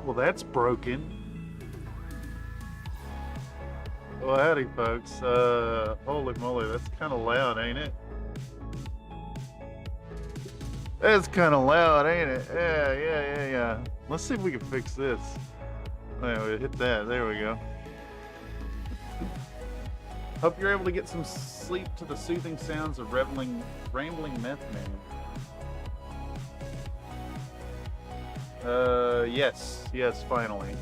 Well, that's broken. Well, howdy, folks. Holy moly, that's kind of loud, ain't it? That's kind of loud, ain't it? Yeah. Let's see if we can fix this. Anyway, hit that. There we go. Hope you're able to get some sleep to the soothing sounds of rambling meth man. Yes, finally.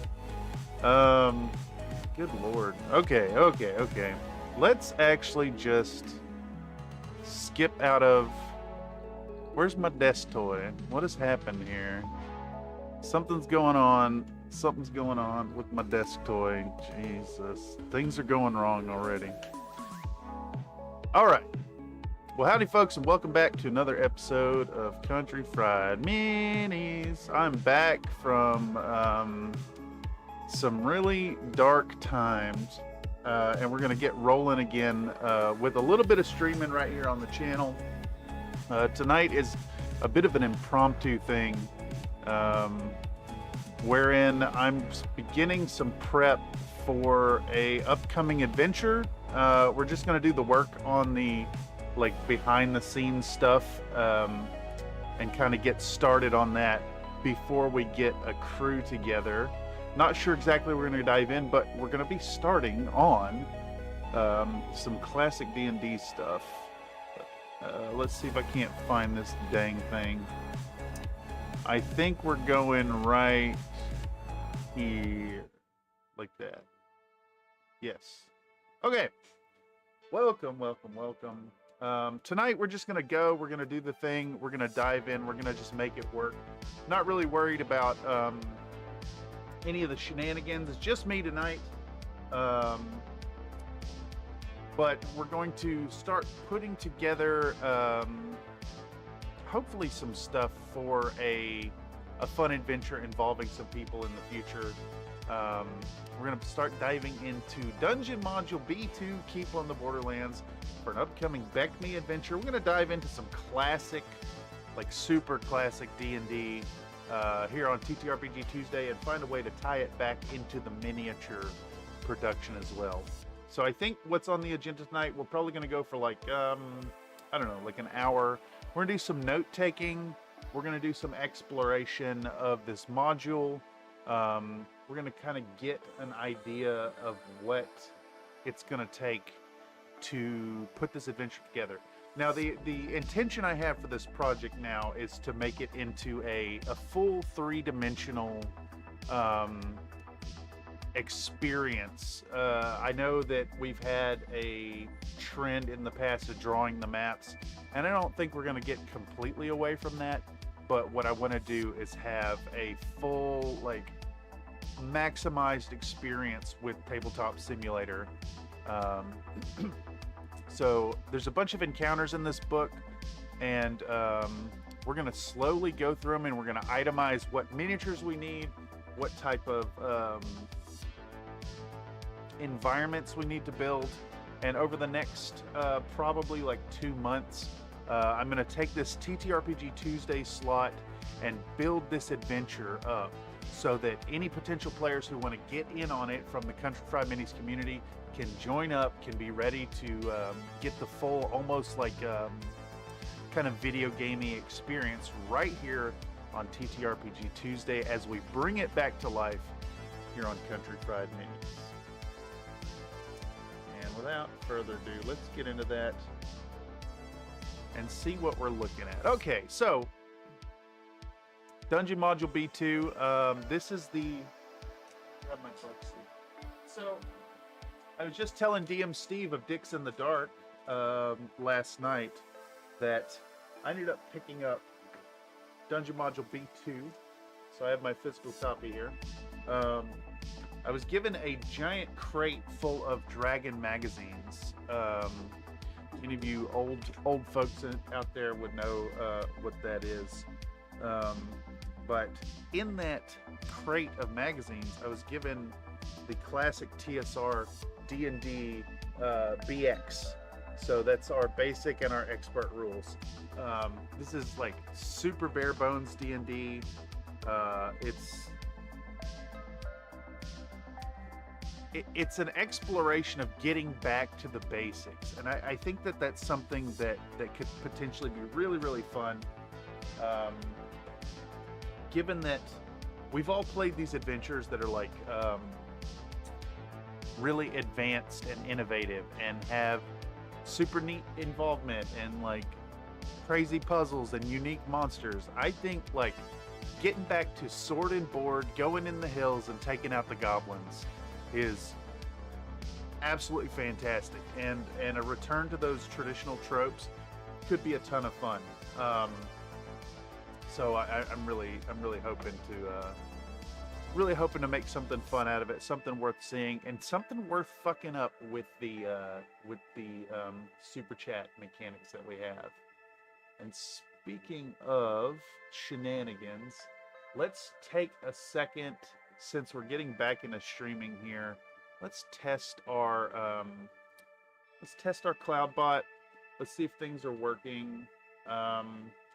Good lord. Okay. Let's actually just skip out of... Where's my desk toy? What has happened here? Something's going on with my desk toy. Jesus. Things are going wrong already. Alright. Well, howdy folks, and welcome back to another episode of Country Fried Minis. I'm back from some really dark times, and we're going to get rolling again with a little bit of streaming right here on the channel. Tonight is a bit of an impromptu thing, wherein I'm beginning some prep for a upcoming adventure. We're just going to do the work on the behind the scenes stuff, and kind of get started on that before we get a crew together. Not sure exactly where we're going to dive in, but we're going to be starting on some classic D&D stuff. Let's see if I can't find this dang thing. I think we're going right here, like that. Yes. Okay. Welcome. Tonight we're just gonna go. We're gonna do the thing. We're gonna dive in. We're gonna just make it work. Not really worried about any of the shenanigans. It's just me tonight. But we're going to start putting together hopefully some stuff for a fun adventure involving some people in the future. We're going to start diving into Dungeon Module B2, Keep on the Borderlands, for an upcoming BECMI adventure. We're going to dive into some classic, super classic D&D here on TTRPG Tuesday, and find a way to tie it back into the miniature production as well. So I think what's on the agenda tonight, we're probably going to go for I don't know, an hour. We're going to do some note-taking. We're going to do some exploration of this module. We're going to kind of get an idea of what it's going to take to put this adventure together. Now, the intention I have for this project now is to make it into a full three-dimensional experience. I know that we've had a trend in the past of drawing the maps, and I don't think we're going to get completely away from that, but what I want to do is have a full maximized experience with Tabletop Simulator. So there's a bunch of encounters in this book, and we're going to slowly go through them, and we're going to itemize what miniatures we need, what type of environments we need to build. And over the next probably 2 months, I'm going to take this TTRPG Tuesday slot and build this adventure up so that any potential players who want to get in on it from the Country Fried Minis community can join up, can be ready to get the full, almost kind of video gaming experience right here on TTRPG Tuesday as we bring it back to life here on Country Fried Minis. And without further ado, let's get into that and see what we're looking at. Okay, so Dungeon Module B2. This is the... Grab my book. So I was just telling DM Steve of Dicks in the Dark last night that I ended up picking up Dungeon Module B2. So I have my physical copy here. I was given a giant crate full of Dragon magazines. Any of you old folks out there would know what that is. But in that crate of magazines, I was given the classic TSR D&D BX. So that's our basic and our expert rules. This is super bare bones D&D. It's it's an exploration of getting back to the basics, and I think that that's something that could potentially be really, really fun. Um, Given that we've all played these adventures that are like really advanced and innovative and have super neat involvement and like crazy puzzles and unique monsters. I think like getting back to sword and board, going in the hills and taking out the goblins is absolutely fantastic, and a return to those traditional tropes could be a ton of fun. So I'm really hoping to make something fun out of it, something worth seeing, and something worth fucking up with the super chat mechanics that we have. And speaking of shenanigans, let's take a second, since we're getting back into streaming here. Let's test our CloudBot. Let's see if things are working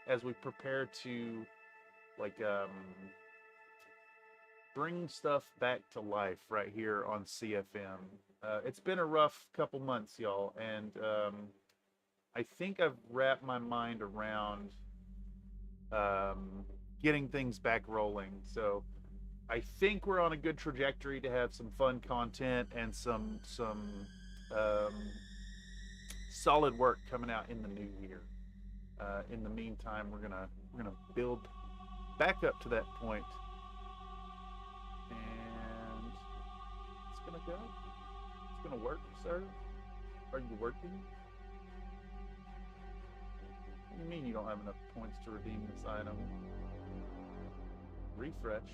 as we prepare to bring stuff back to life right here on CFM. It's been a rough couple months, y'all, and I think I've wrapped my mind around getting things back rolling. So I think we're on a good trajectory to have some fun content and some solid work coming out in the new year. In the meantime, we're gonna build back up to that point, and it's gonna go. It's gonna work, sir. Are you working? What do you mean you don't have enough points to redeem this item? Refresh.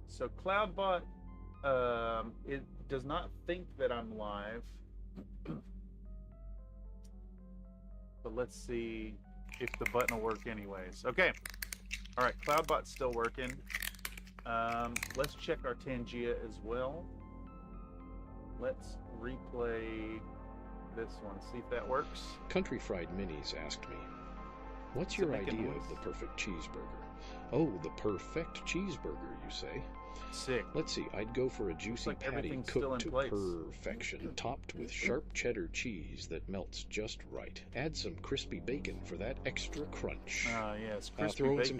So CloudBot, it does not think that I'm live. But let's see if the button will work anyways. Okay. All right, CloudBot's still working. Let's check our Tangia as well. Let's replay this one, see if that works. Country Fried Minis asked me, what's your idea of the perfect cheeseburger? Oh, the perfect cheeseburger, you say? Sick. Let's see, I'd go for a juicy patty cooked to perfection, topped with sharp cheddar cheese that melts just right. Add some crispy bacon for that extra crunch. Yes, crispy throw in bacon. some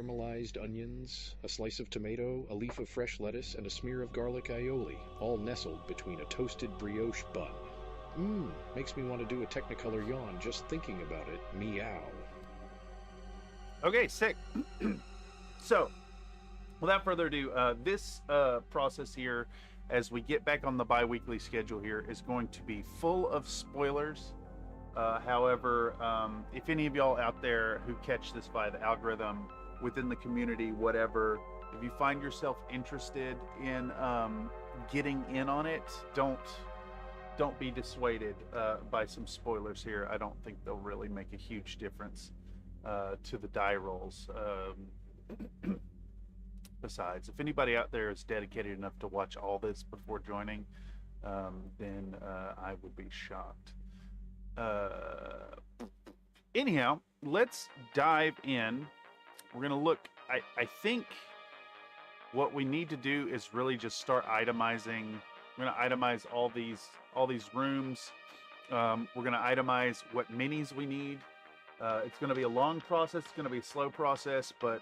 caramelized onions, a slice of tomato, a leaf of fresh lettuce, and a smear of garlic aioli, all nestled between a toasted brioche bun. Makes me want to do a Technicolor yawn just thinking about it. Meow. Okay, sick. So, without further ado, this process here, as we get back on the bi-weekly schedule here, is going to be full of spoilers. However, if any of y'all out there who catch this via the algorithm, within the community, whatever, if you find yourself interested in getting in on it, don't be dissuaded by some spoilers here. I don't think they'll really make a huge difference to the die rolls. Besides, if anybody out there is dedicated enough to watch all this before joining, then I would be shocked. Anyhow, let's dive in. We're gonna look. I think what we need to do is really just start itemizing. We're gonna itemize all these rooms. We're gonna itemize what minis we need. It's gonna be a long process. It's gonna be a slow process, but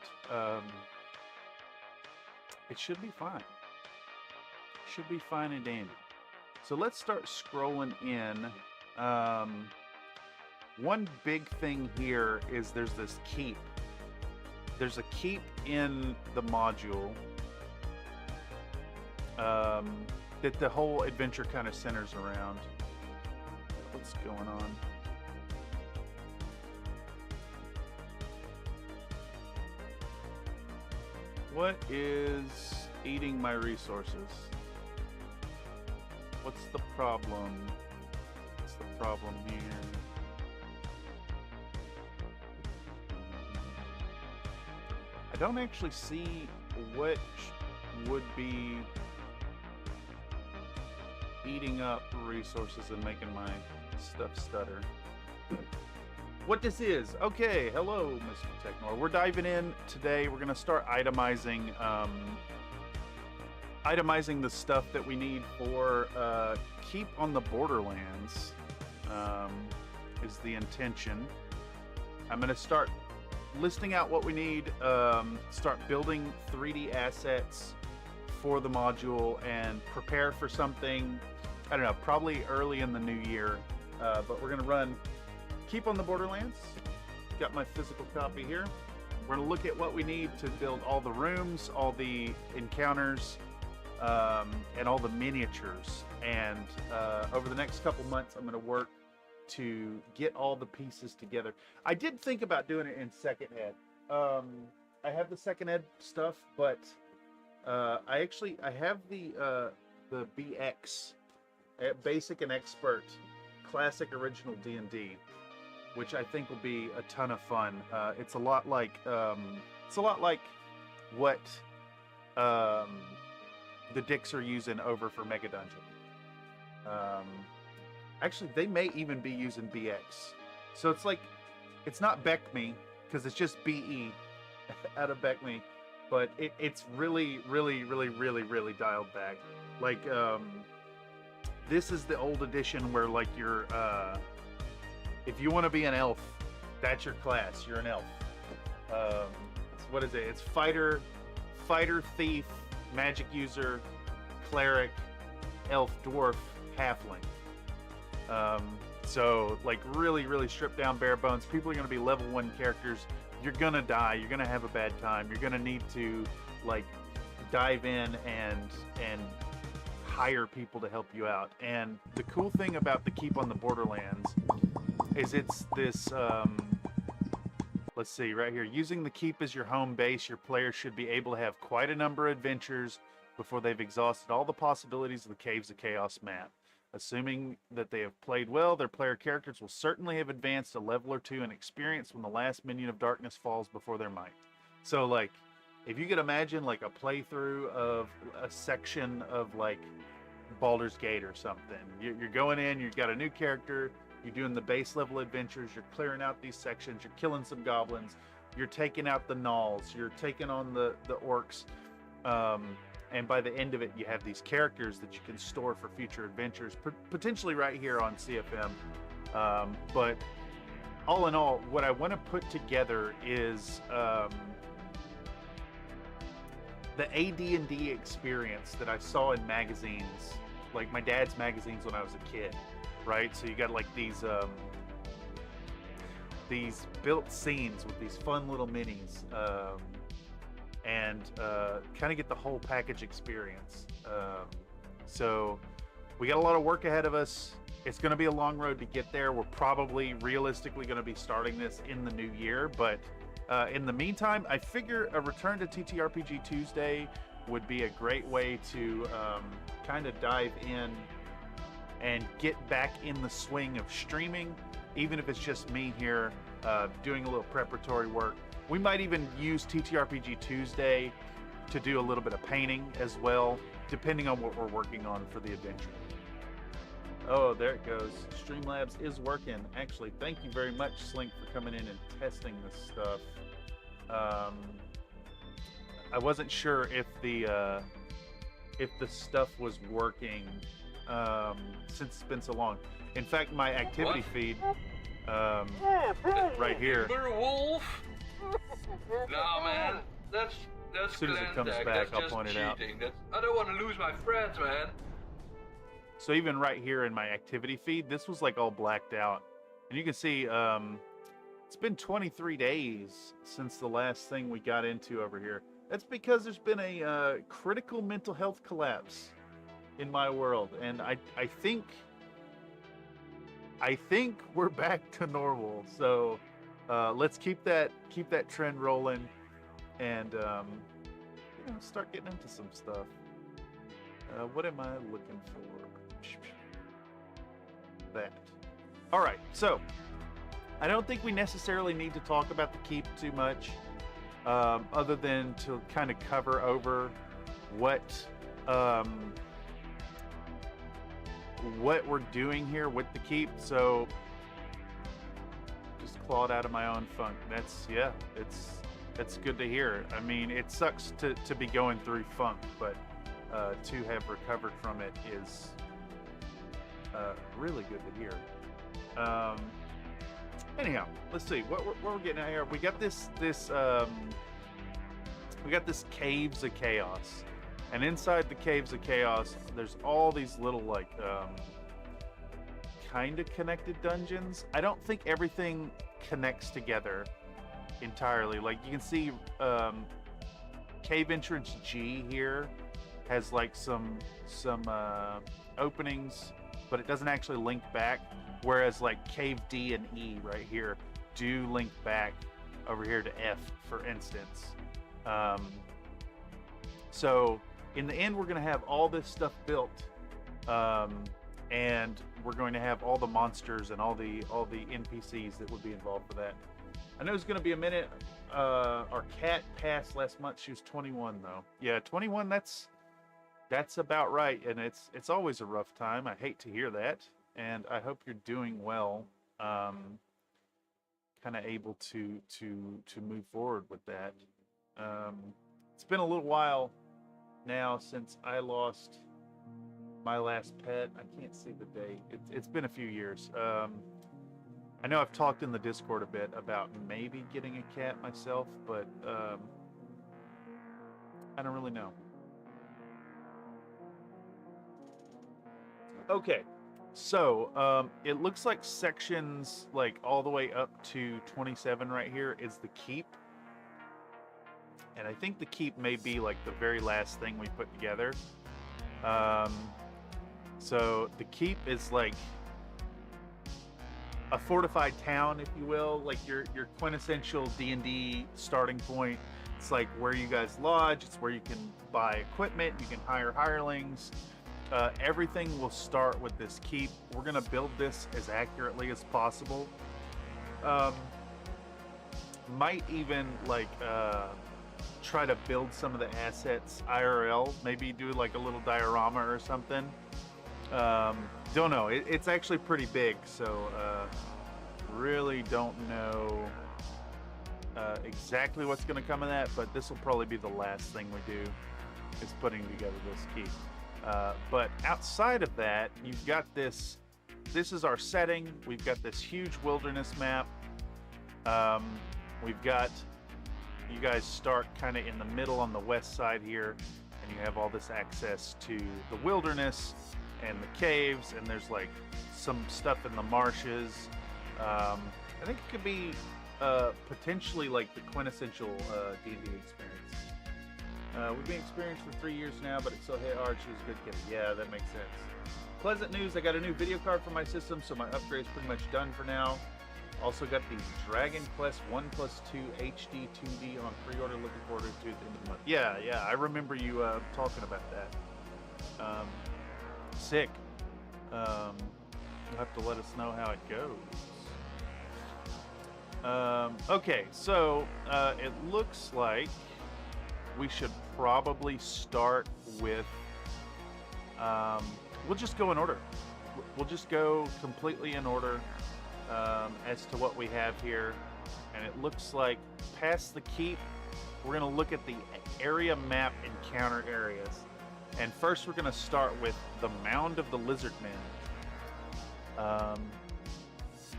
it should be fine. It should be fine and dandy. So let's start scrolling in. One big thing here is there's this keep. There's a keep in the module that the whole adventure kind of centers around. What's going on? What is eating my resources? What's the problem? What's the problem here? I don't actually see what would be eating up resources and making my stuff stutter. what this is. Okay, hello, Mr. Technor. We're diving in today. We're gonna start itemizing the stuff that we need for keep on the Borderlands. Is the intention. I'm gonna start listing out what we need. Start building 3D assets for the module and prepare for something. I don't know, probably early in the new year. But we're gonna run Keep on the Borderlands. Got my physical copy here. We're gonna look at what we need to build all the rooms, all the encounters, and all the miniatures. And over the next couple months, I'm gonna work to get all the pieces together. I did think about doing it in second ed. I have the second ed stuff, but I have the BX, Basic and Expert Classic Original D&D, which I think will be a ton of fun. It's a lot like what the dicks are using over for Mega Dungeon. Actually, they may even be using BX. So it's like, it's not BECMI, because it's just BE out of BECMI, but it's really, really, really, really, really dialed back. Like, this is the old edition where, like, you're, if you want to be an elf, that's your class. You're an elf. What is it? It's fighter, thief, magic user, cleric, elf, dwarf, halfling. So, like, really, really stripped down, bare bones. People are going to be level 1 characters. You're going to die. You're going to have a bad time. You're going to need to, like, dive in and hire people to help you out. And the cool thing about the Keep on the Borderlands is it's this, let's see, right here. Using the Keep as your home base, your players should be able to have quite a number of adventures before they've exhausted all the possibilities of the Caves of Chaos map. Assuming that they have played well, their player characters will certainly have advanced a level or two in experience when the last minion of darkness falls before their might. So, like, if you could imagine, like, a playthrough of a section of, like, Baldur's Gate or something. You're going in, you've got a new character, you're doing the base level adventures, you're clearing out these sections, you're killing some goblins, you're taking out the gnolls, you're taking on the orcs, and by the end of it, you have these characters that you can store for future adventures, potentially right here on CFM. But all in all, what I want to put together is the AD&D experience that I saw in magazines, like my dad's magazines when I was a kid, right? So you got like these built scenes with these fun little minis. And kind of get the whole package experience. So we got a lot of work ahead of us. It's going to be a long road to get there. We're probably realistically going to be starting this in the new year, but in the meantime, I figure a return to TTRPG Tuesday would be a great way to kind of dive in and get back in the swing of streaming, even if it's just me here doing a little preparatory work. We might even use TTRPG Tuesday to do a little bit of painting as well, depending on what we're working on for the adventure. Oh, there it goes. Streamlabs is working. Actually, thank you very much, Slink, for coming in and testing this stuff. I wasn't sure if the stuff was working since it's been so long. In fact, my activity feed right here. Wolf. No, man, that's as soon as it comes Glendek. back, That's I'll just point it cheating. out. I don't want to lose my friends, man. So even right here in my activity feed, this was like all blacked out. And you can see it's been 23 days since the last thing we got into over here. That's because there's been a critical mental health collapse in my world. And I think we're back to normal. So let's keep that trend rolling and start getting into some stuff. What am I looking for? That. All right, so I don't think we necessarily need to talk about the keep too much, other than to kind of cover over what we're doing here with the keep. So Just clawed out of my own funk. That's it's good to hear. I mean, it sucks to be going through funk, but to have recovered from it is really good to hear. Anyhow, let's see what we're getting at here. We got this Caves of Chaos, and inside the Caves of Chaos, there's all these little like kind of connected dungeons. I don't think everything connects together entirely. Like you can see Cave Entrance G here has like some openings, but it doesn't actually link back, whereas like Cave D and E right here do link back over here to F, for instance. So in the end, we're going to have all this stuff built, and we're going to have all the monsters and all the NPCs that would be involved for that. I know it's going to be a minute. Our cat passed last month. She was 21 though. Yeah, 21. That's about right, and it's always a rough time. I hate to hear that, and I hope you're doing well. Kind of able to move forward with that. It's been a little while now since I lost my last pet. I can't see the date. It's been a few years. I know I've talked in the Discord a bit about maybe getting a cat myself, but I don't really know. Okay, so it looks like sections like all the way up to 27 right here is the keep. And I think the keep may be like the very last thing we put together. So the keep is like a fortified town, if you will, like your quintessential D&D starting point. It's like where you guys lodge. It's where you can buy equipment. You can hire hirelings. Everything will start with this keep. We're gonna build this as accurately as possible. Might even like try to build some of the assets IRL. Maybe do like a little diorama or something. Don't know. It's actually pretty big, so really don't know exactly what's going to come of that, but this will probably be the last thing we do, is putting together this keep. But outside of that, you've got this is our setting. We've got this huge wilderness map. We've got, you guys start kind of in the middle on the west side here, and you have all this access to the wilderness and the caves, and there's like some stuff in the marshes. I think it could be potentially like the quintessential D&D experience. We've been experienced for 3 years now, but it's so hit hard. She was a good kid. Yeah, that makes sense. Pleasant news, I got a new video card for my system, so my upgrade's pretty much done for now. Also got the Dragon Quest 1+2 HD 2D on pre-order, looking forward to the end of the month. Yeah, I remember you talking about that. Sick. You'll have to let us know how it goes. Okay, so it looks like we should probably start with, we'll just go in order. We'll just go completely in order as to what we have here. And it looks like past the keep, we're going to look at the area map encounter areas. And first we're going to start with the Mound of the Lizard Men.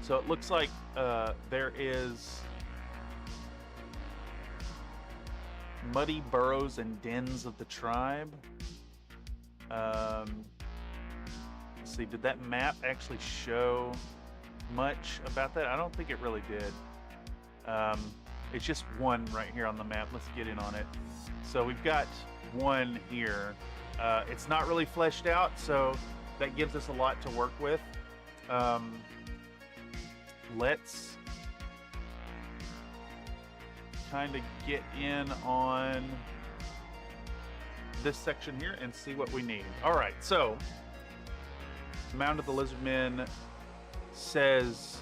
So it looks like there is muddy burrows and dens of the tribe. Let's see, did that map actually show much about that? I don't think it really did. It's just one right here on the map. Let's get in on it. So we've got one here. It's not really fleshed out, so that gives us a lot to work with. Let's kind of get in on this section here and see what we need. All right, so Mound of the Lizard Men says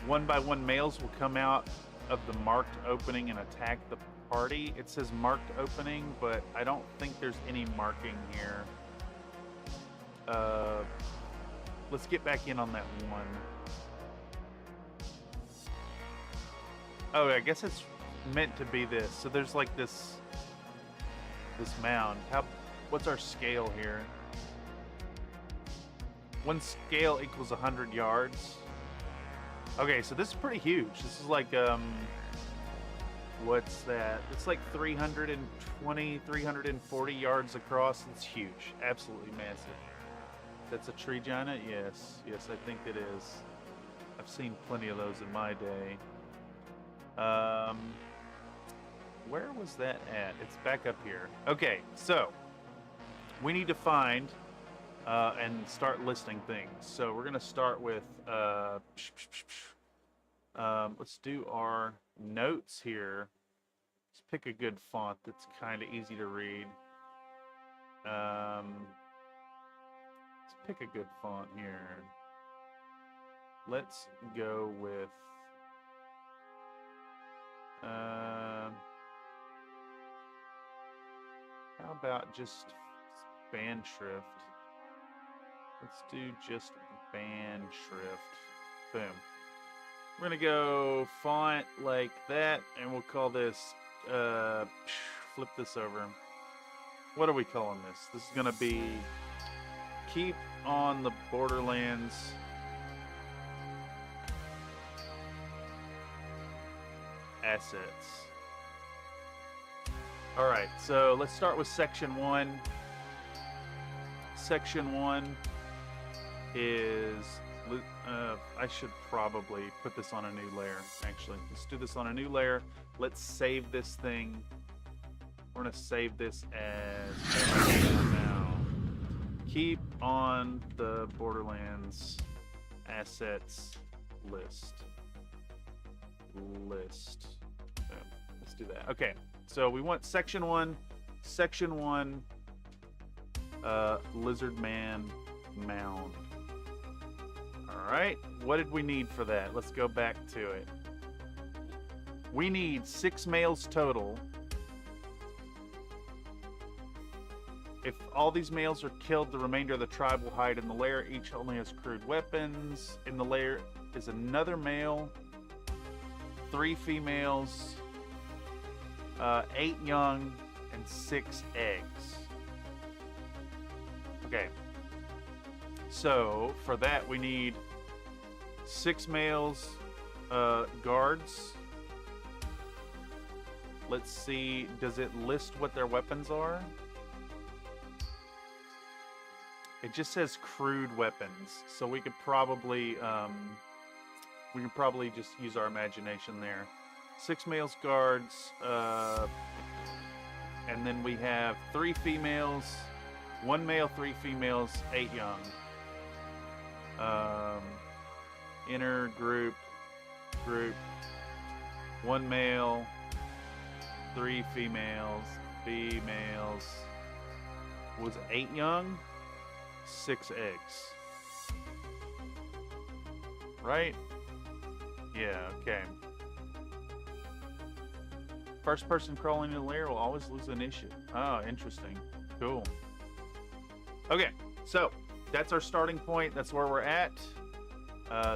1 by 1 males will come out of the marked opening and attack the party. It says marked opening, but I don't think there's any marking here. let's get back in on that one. Oh, I guess it's meant to be this. So there's like this mound. What's our scale here? One scale equals 100 yards. Okay, so this is pretty huge. This is like what's that? It's like 320, 340 yards across. It's huge. Absolutely massive. That's a tree giant? Yes. Yes, I think it is. I've seen plenty of those in my day. Where was that at? It's back up here. Okay, so we need to find and start listing things. So we're gonna start with let's do our notes here. Let's pick a good font that's kind of easy to read. Let's pick a good font here. Let's go with how about just band shrift? Let's do just band shrift. Boom. We're gonna go font like that, and we'll call this, flip this over. What are we calling this? This is gonna be Keep on the Borderlands Assets. All right, so let's start with section 1. Section 1 is, I should probably put this on a new layer, actually. Let's do this on a new layer. Let's save this thing. We're gonna save this as now. Keep on the Borderlands assets list. Let's do that. Okay, so we want section 1, Lizard Man Mound. All right, what did we need for that? Let's go back to it. We need 6 males total. If all these males are killed, the remainder of the tribe will hide in the lair. Each only has crude weapons. In the lair is another male, 3 females, 8 young, and 6 eggs. Okay. So for that we need 6 males, guards. Let's see, does it list what their weapons are? It just says crude weapons, so we could probably just use our imagination there. 6 males guards, and then we have 3 females, 1 male, 3 females, 8 young. Inner group, 1 male, 3 females, was 8 young, 6 eggs. Right? Yeah, okay. First person crawling in the lair will always lose an issue. Oh, interesting. Cool. Okay, so that's our starting point. That's where we're at.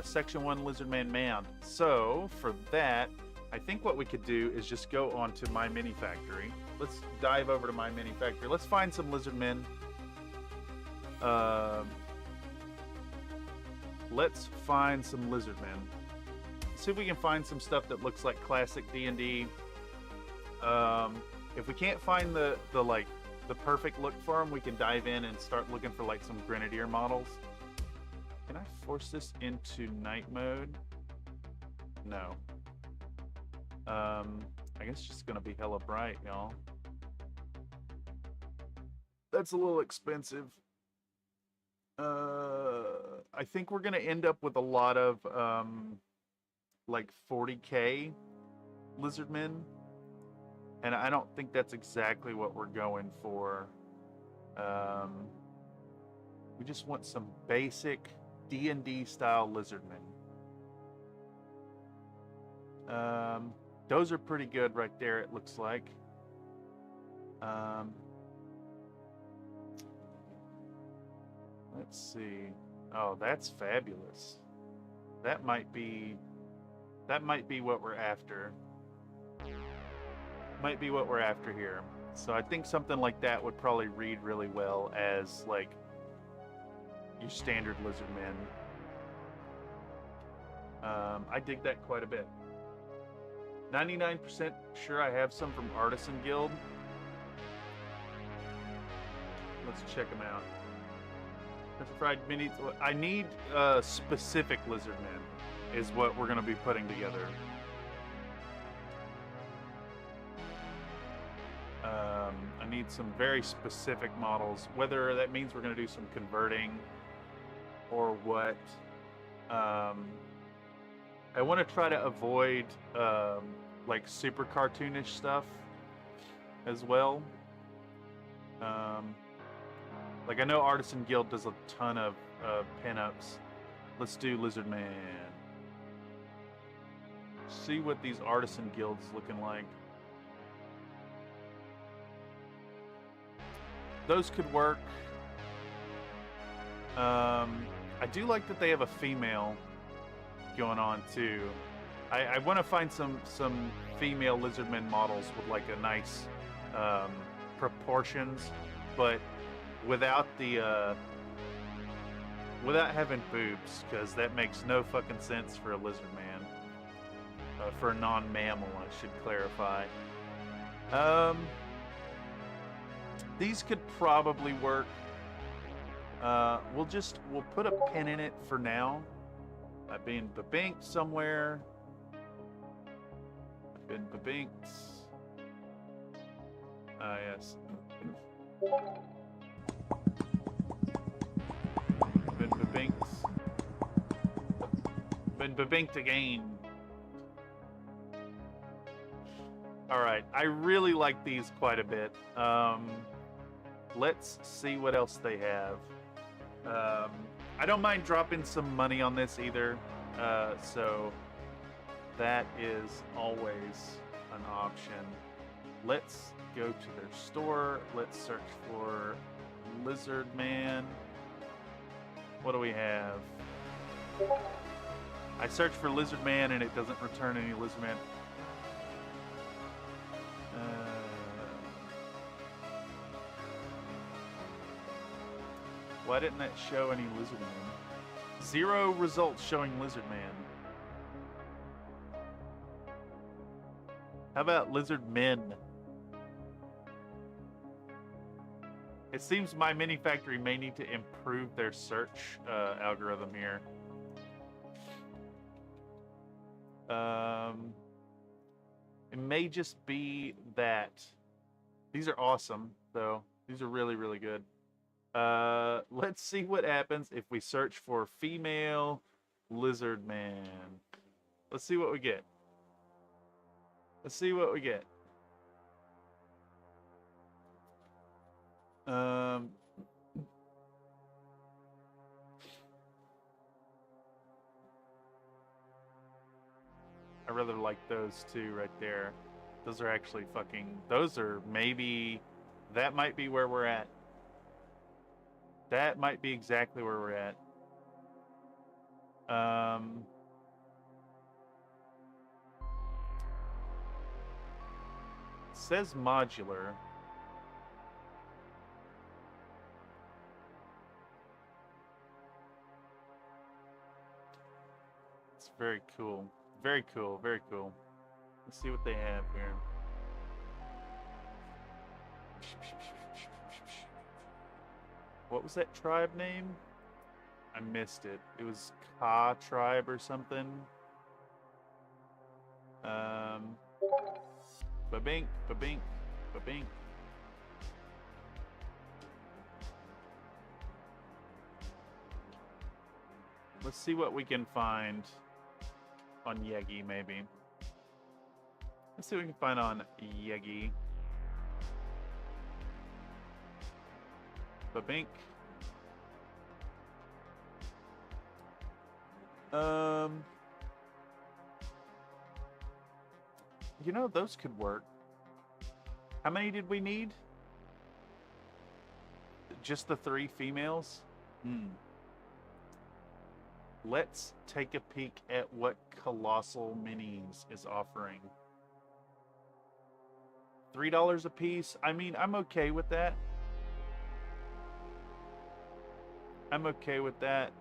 Section 1, Lizard Man Mound. So for that, I think what we could do is just go on to My Mini Factory. Let's dive over to My Mini Factory. Let's find some lizard men. Let's find some lizard men. See if we can find some stuff that looks like classic D&D. If we can't find the perfect look for them, we can dive in and start looking for like some Grenadier models. Can I force this into night mode? No. I guess it's just gonna be hella bright, y'all. That's a little expensive. I think we're gonna end up with a lot of like 40K lizard men, and I don't think that's exactly what we're going for. We just want some basic D&D style lizard men. Those are pretty good right there, it looks like. Let's see. Oh, that's fabulous. That might be what we're after. Might be what we're after here. So I think something like that would probably read really well as like your standard lizard men. I dig that quite a bit. 99% sure I have some from Artisan Guild. Let's check them out. Fried minis. I need specific lizard men is what we're going to be putting together. I need some very specific models, whether that means we're going to do some converting or what. I want to try to avoid like super cartoonish stuff as well. Like I know Artisan Guild does a ton of pinups. Let's do Lizard Man. See what these Artisan Guilds looking like. Those could work. I do like that they have a female going on too. I want to find some female lizardmen models with like a nice proportions, but without the without having boobs, because that makes no fucking sense for a lizard man. For a non-mammal, I should clarify. These could probably work. We'll put a pin in it for now. I've been bebinked somewhere. I've been bebinked. Ah, yes. Been bebinked. Been bebinked again. Alright, I really like these quite a bit. Let's see what else they have. I don't mind dropping some money on this either, so that is always an option. Let's go to their store. Let's search for Lizard Man. What do we have? I searched for Lizard Man and it doesn't return any Lizard Man. Why didn't that show any Lizard Man? 0 results showing Lizard Man. How about Lizard Men? It seems my mini factory may need to improve their search algorithm here. It may just be that. These are awesome, though. These are really, really good. Let's see what happens if we search for female lizard man. Let's see what we get. Let's see what we get. I rather like those two right there. Those are actually fucking... Those are maybe... That might be where we're at. That might be exactly where we're at. It says modular. It's very cool. Very cool. Very cool. Let's see what they have here. What was that tribe name? I missed it. It was Ka tribe or something. Babink, babink, babink. Let's see what we can find on Yegi, maybe. Let's see what we can find on Yegi. Babink. You know, those could work. How many did we need? Just the 3 females? let's take a peek at what Colossal Minis is offering. $3 a piece. I mean, I'm okay with that. I'm okay with that.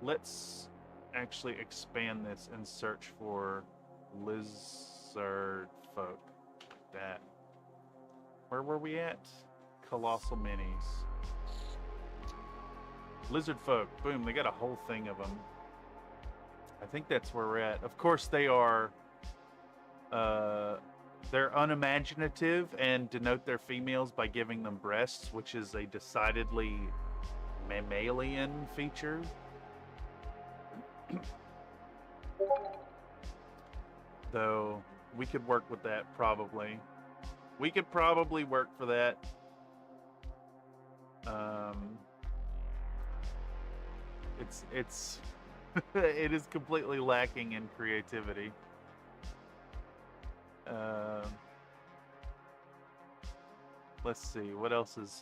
Let's actually expand this and search for lizard folk. That. Where were we at? Colossal Minis. Lizard folk. Boom, they got a whole thing of them. I think that's where we're at. Of course, they are... they're unimaginative and denote their females by giving them breasts, which is a decidedly mammalian feature. Though, we could work with that, probably. We could probably work for that. It's it is completely lacking in creativity. Let's see what else is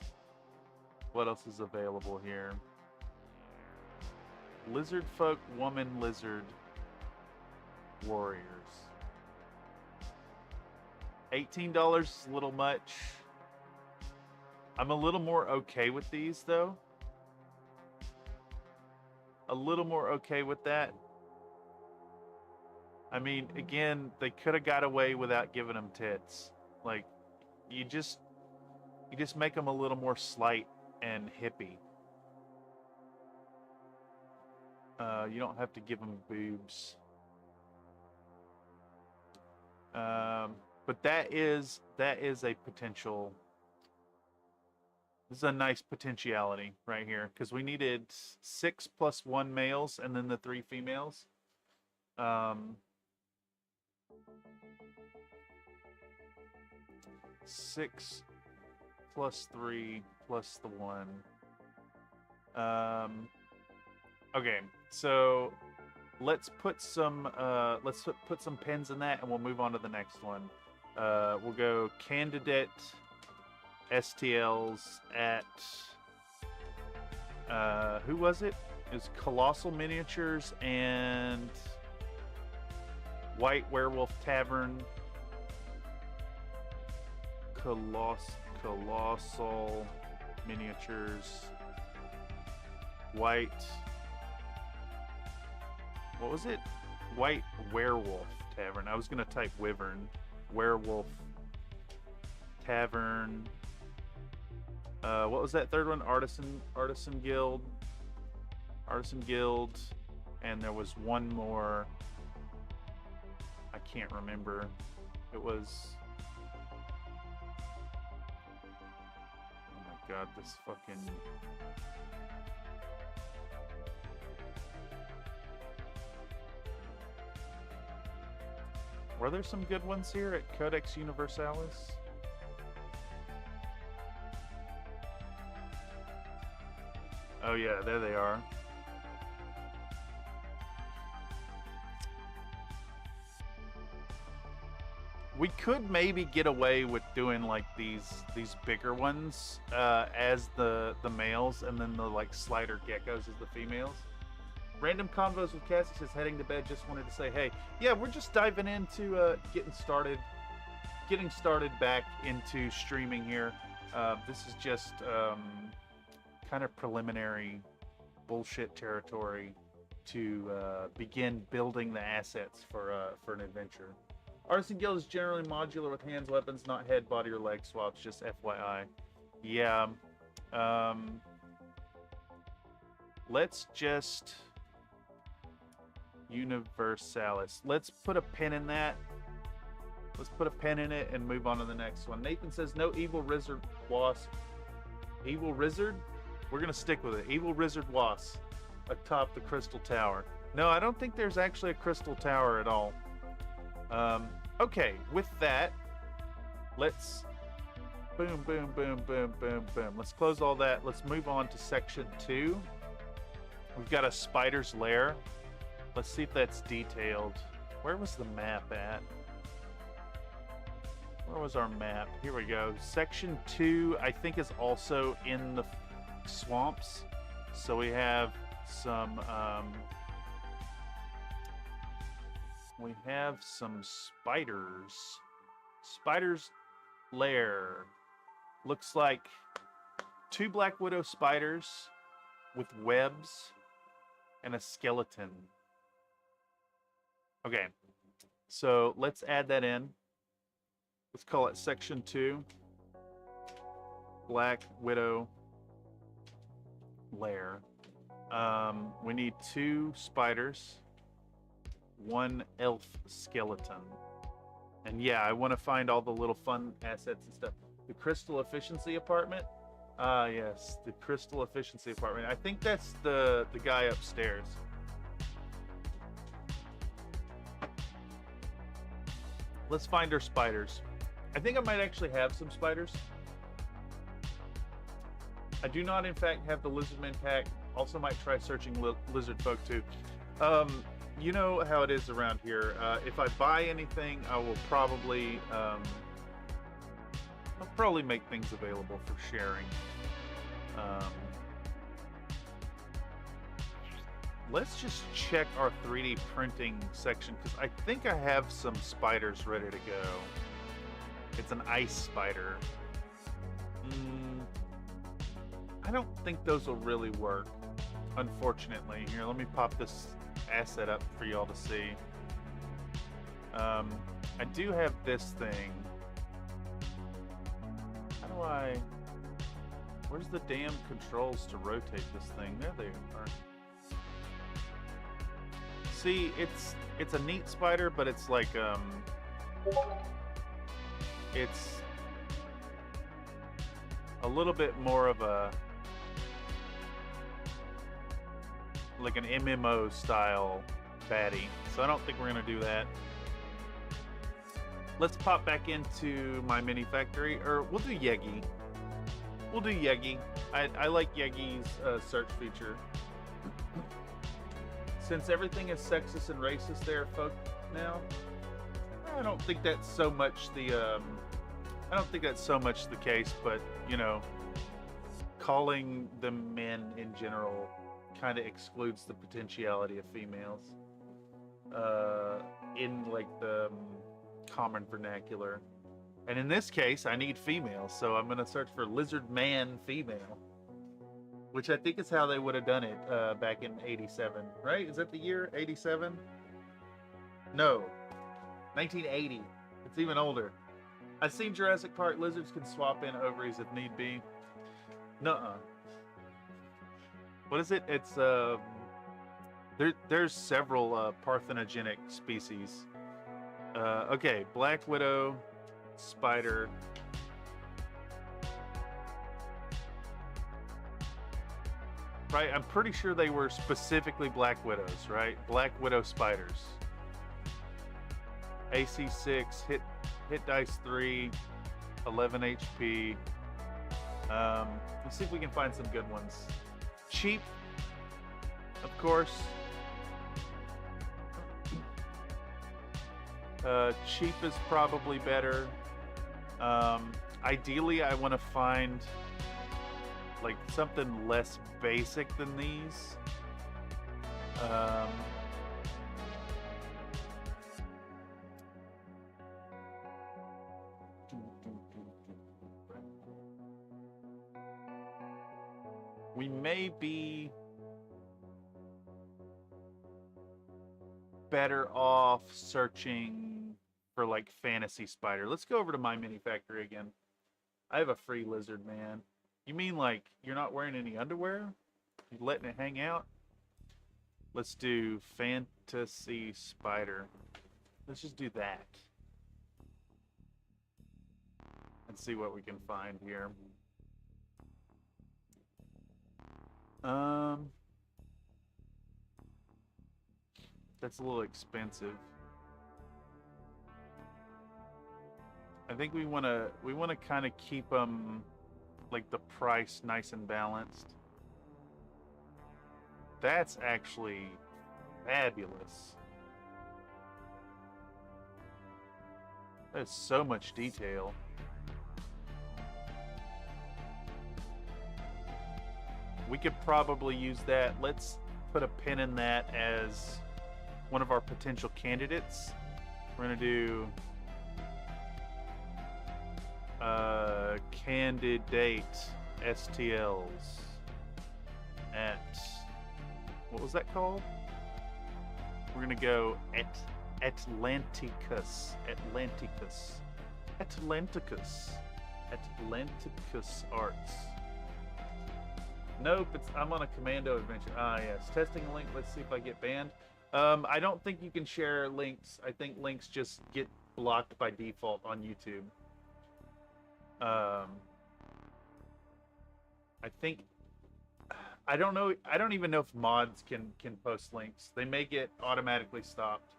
available here. Lizard folk, woman lizard warriors. $18 is a little much. I'm a little more okay with these though. A little more okay with that. I mean, again, they could have got away without giving them tits. Like, you just make them a little more slight and hippie. You don't have to give them boobs. But that is a potential. This is a nice potentiality right here because we needed 6 + 1 males and then the 3 females. 6 + 3 + the 1. Okay, so let's put some put some pins in that, and we'll move on to the next one. We'll go candidate STLs at who was it? It was Colossal Miniatures and White Werewolf Tavern. Colossal Miniatures. White. What was it? White Werewolf Tavern. I was gonna type Wyvern. Werewolf Tavern. What was that third one? Artisan Guild. Artisan Guild. And there was one more. I can't remember. It was. Oh my god, this fucking. Were there some good ones here at Codex Universalis? Oh yeah, there they are. We could maybe get away with doing like these bigger ones as the males, and then the like slider geckos as the females. Random Convos with Cassie says, heading to bed, just wanted to say, hey, yeah, we're just diving into getting started back into streaming here. This is just kind of preliminary bullshit territory to begin building the assets for an adventure. Artisan Guild is generally modular with hands, weapons, not head, body, or leg swaps, just FYI. Yeah. Let's just... Universalis. Let's put a pin in that. Let's put a pin in it and move on to the next one. Nathan says, no evil lizard wasp. Evil lizard? We're going to stick with it. Evil lizard wasp atop the crystal tower. No, I don't think there's actually a crystal tower at all. Okay, with that, let's boom, boom, boom, boom, boom, boom. Let's close all that. Let's move on to section 2. We've got a spider's lair. Let's see if that's detailed. Where was the map at? Where was our map? Here we go. Section 2, I think, is also in the swamps. So we have some We have some spiders. Spider's lair. Looks like 2 Black Widow spiders with webs and a skeleton. Okay, so let's add that in. Let's call it section 2. Black Widow lair. We need 2 spiders, 1 elf skeleton. And yeah, I want to find all the little fun assets and stuff. The crystal efficiency apartment. Yes, the crystal efficiency apartment. I think that's the guy upstairs. Let's find our spiders. I think I might actually have some spiders. I do not, in fact, have the Lizardman pack. Also might try searching lizard folk too. You know how it is around here. If I buy anything, I will probably I'll probably make things available for sharing. Let's just check our 3D printing section because I think I have some spiders ready to go. It's an ice spider. I don't think those will really work, unfortunately. Here, let me pop this asset up for y'all to see. I do have this thing. How do I... Where's the damn controls to rotate this thing? There they are. See, it's a neat spider, but it's like, it's a little bit more of a, like an MMO style baddie. So I don't think we're gonna do that. Let's pop back into my mini factory, or we'll do Yegi. We'll do Yegi. I like Yegi's search feature. Since everything is sexist and racist there, folk, now, I don't think that's so much the, I don't think that's so much the case, but, you know, calling them men in general kind of excludes the potentiality of females in, like, the common vernacular. And in this case, I need females, so I'm going to search for lizard man female, which I think is how they would have done it back in 87, right? Is that the year, 87? No, 1980. It's even older. I've seen Jurassic Park. Lizards can swap in ovaries if need be. Nuh-uh. What is it? It's, there's several parthenogenic species. Okay, Black Widow, spider. Right, I'm pretty sure they were specifically Black Widows, right? Black Widow spiders. AC 6, hit dice 3, 11 HP. Let's see if we can find some good ones. Cheap, of course. Cheap is probably better. Ideally, I want to find like something less basic than these. We may be better off searching for like fantasy spider. Let's go over to my mini factory again. I have a free lizard man. You mean like you're not wearing any underwear? You're letting it hang out? Let's do fantasy spider. Let's just do that. And see what we can find here. That's a little expensive. I think we want to kind of keep them like the price nice and balanced. That's actually fabulous. That's so much detail. We could probably use that. Let's put a pin in that as one of our potential candidates. We're gonna do candidate STLs at, what was that called? We're gonna go at Atlanticus Arts. Nope, I'm on a commando adventure. Ah, yes. Testing a link. Let's see if I get banned. I don't think you can share links. I think links just get blocked by default on YouTube. I don't know. I don't even know if mods can post links. They may get automatically stopped.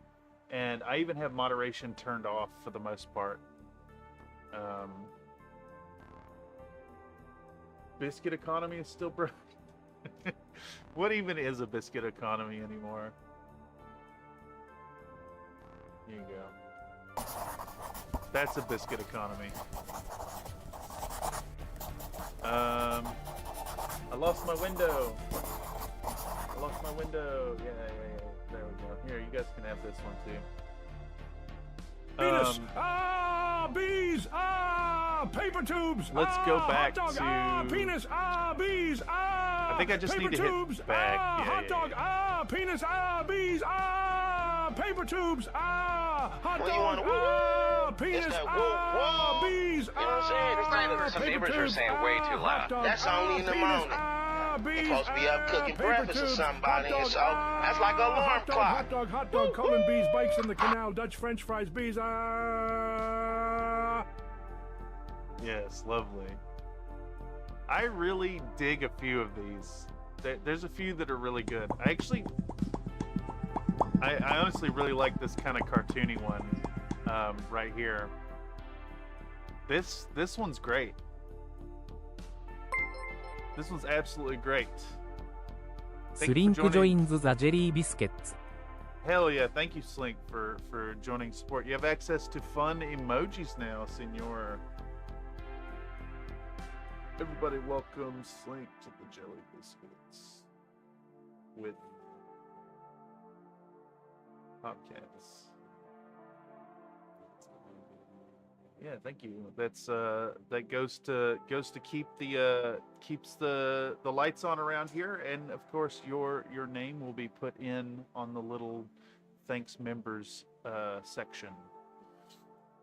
And I even have moderation turned off for the most part. Biscuit economy is still broke. What even is a biscuit economy anymore? Here you go. That's a biscuit economy. I lost my window. Yeah. There we go. Here, you guys can have this one too. Penis! Bees! Paper tubes! Let's go back hot dog, to... penis! Bees! I think I just paper need to tubes, hit back. Hot dog! Penis! Bees! Paper tubes! Hot dog! Penis! It's that whoa, whoa. Bees! You know what I'm saying? Some neighbors are saying way too loud. That's only in the morning. You're supposed to be up cooking breakfast or somebody, and so that's like an alarm clock. Hot dog, Colin Bees, bikes in the canal, Dutch French fries, bees, Yes, lovely. I really dig a few of these. There's a few that are really good. I honestly really like this kind of cartoony one right here. This one's great. This one's absolutely great. Slink joins the Jelly Biscuits. Hell yeah, thank you, Slink, for joining support. You have access to fun emojis now, senor. Everybody welcome Slink to the Jelly Biscuits with Hopcats. Yeah, thank you. That's that goes to keep the keeps the lights on around here, and of course your name will be put in on the little thanks members section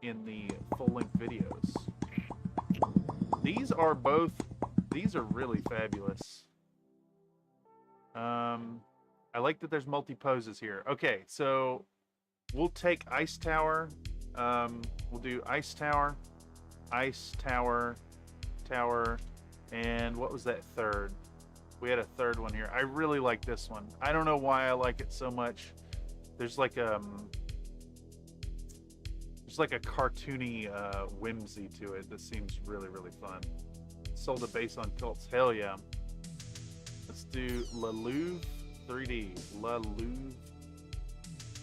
in the full-length videos. These are really fabulous. I like that there's multi-poses here. Okay, so we'll take Ice Tower. We'll do Ice Tower, Tower, and what was that third? We had a third one here. I really like this one. I don't know why I like it so much. There's like a cartoony whimsy to it that seems really, really fun. Sold a base on cults. Hell yeah. Let's do La Louvre 3D. La Louvre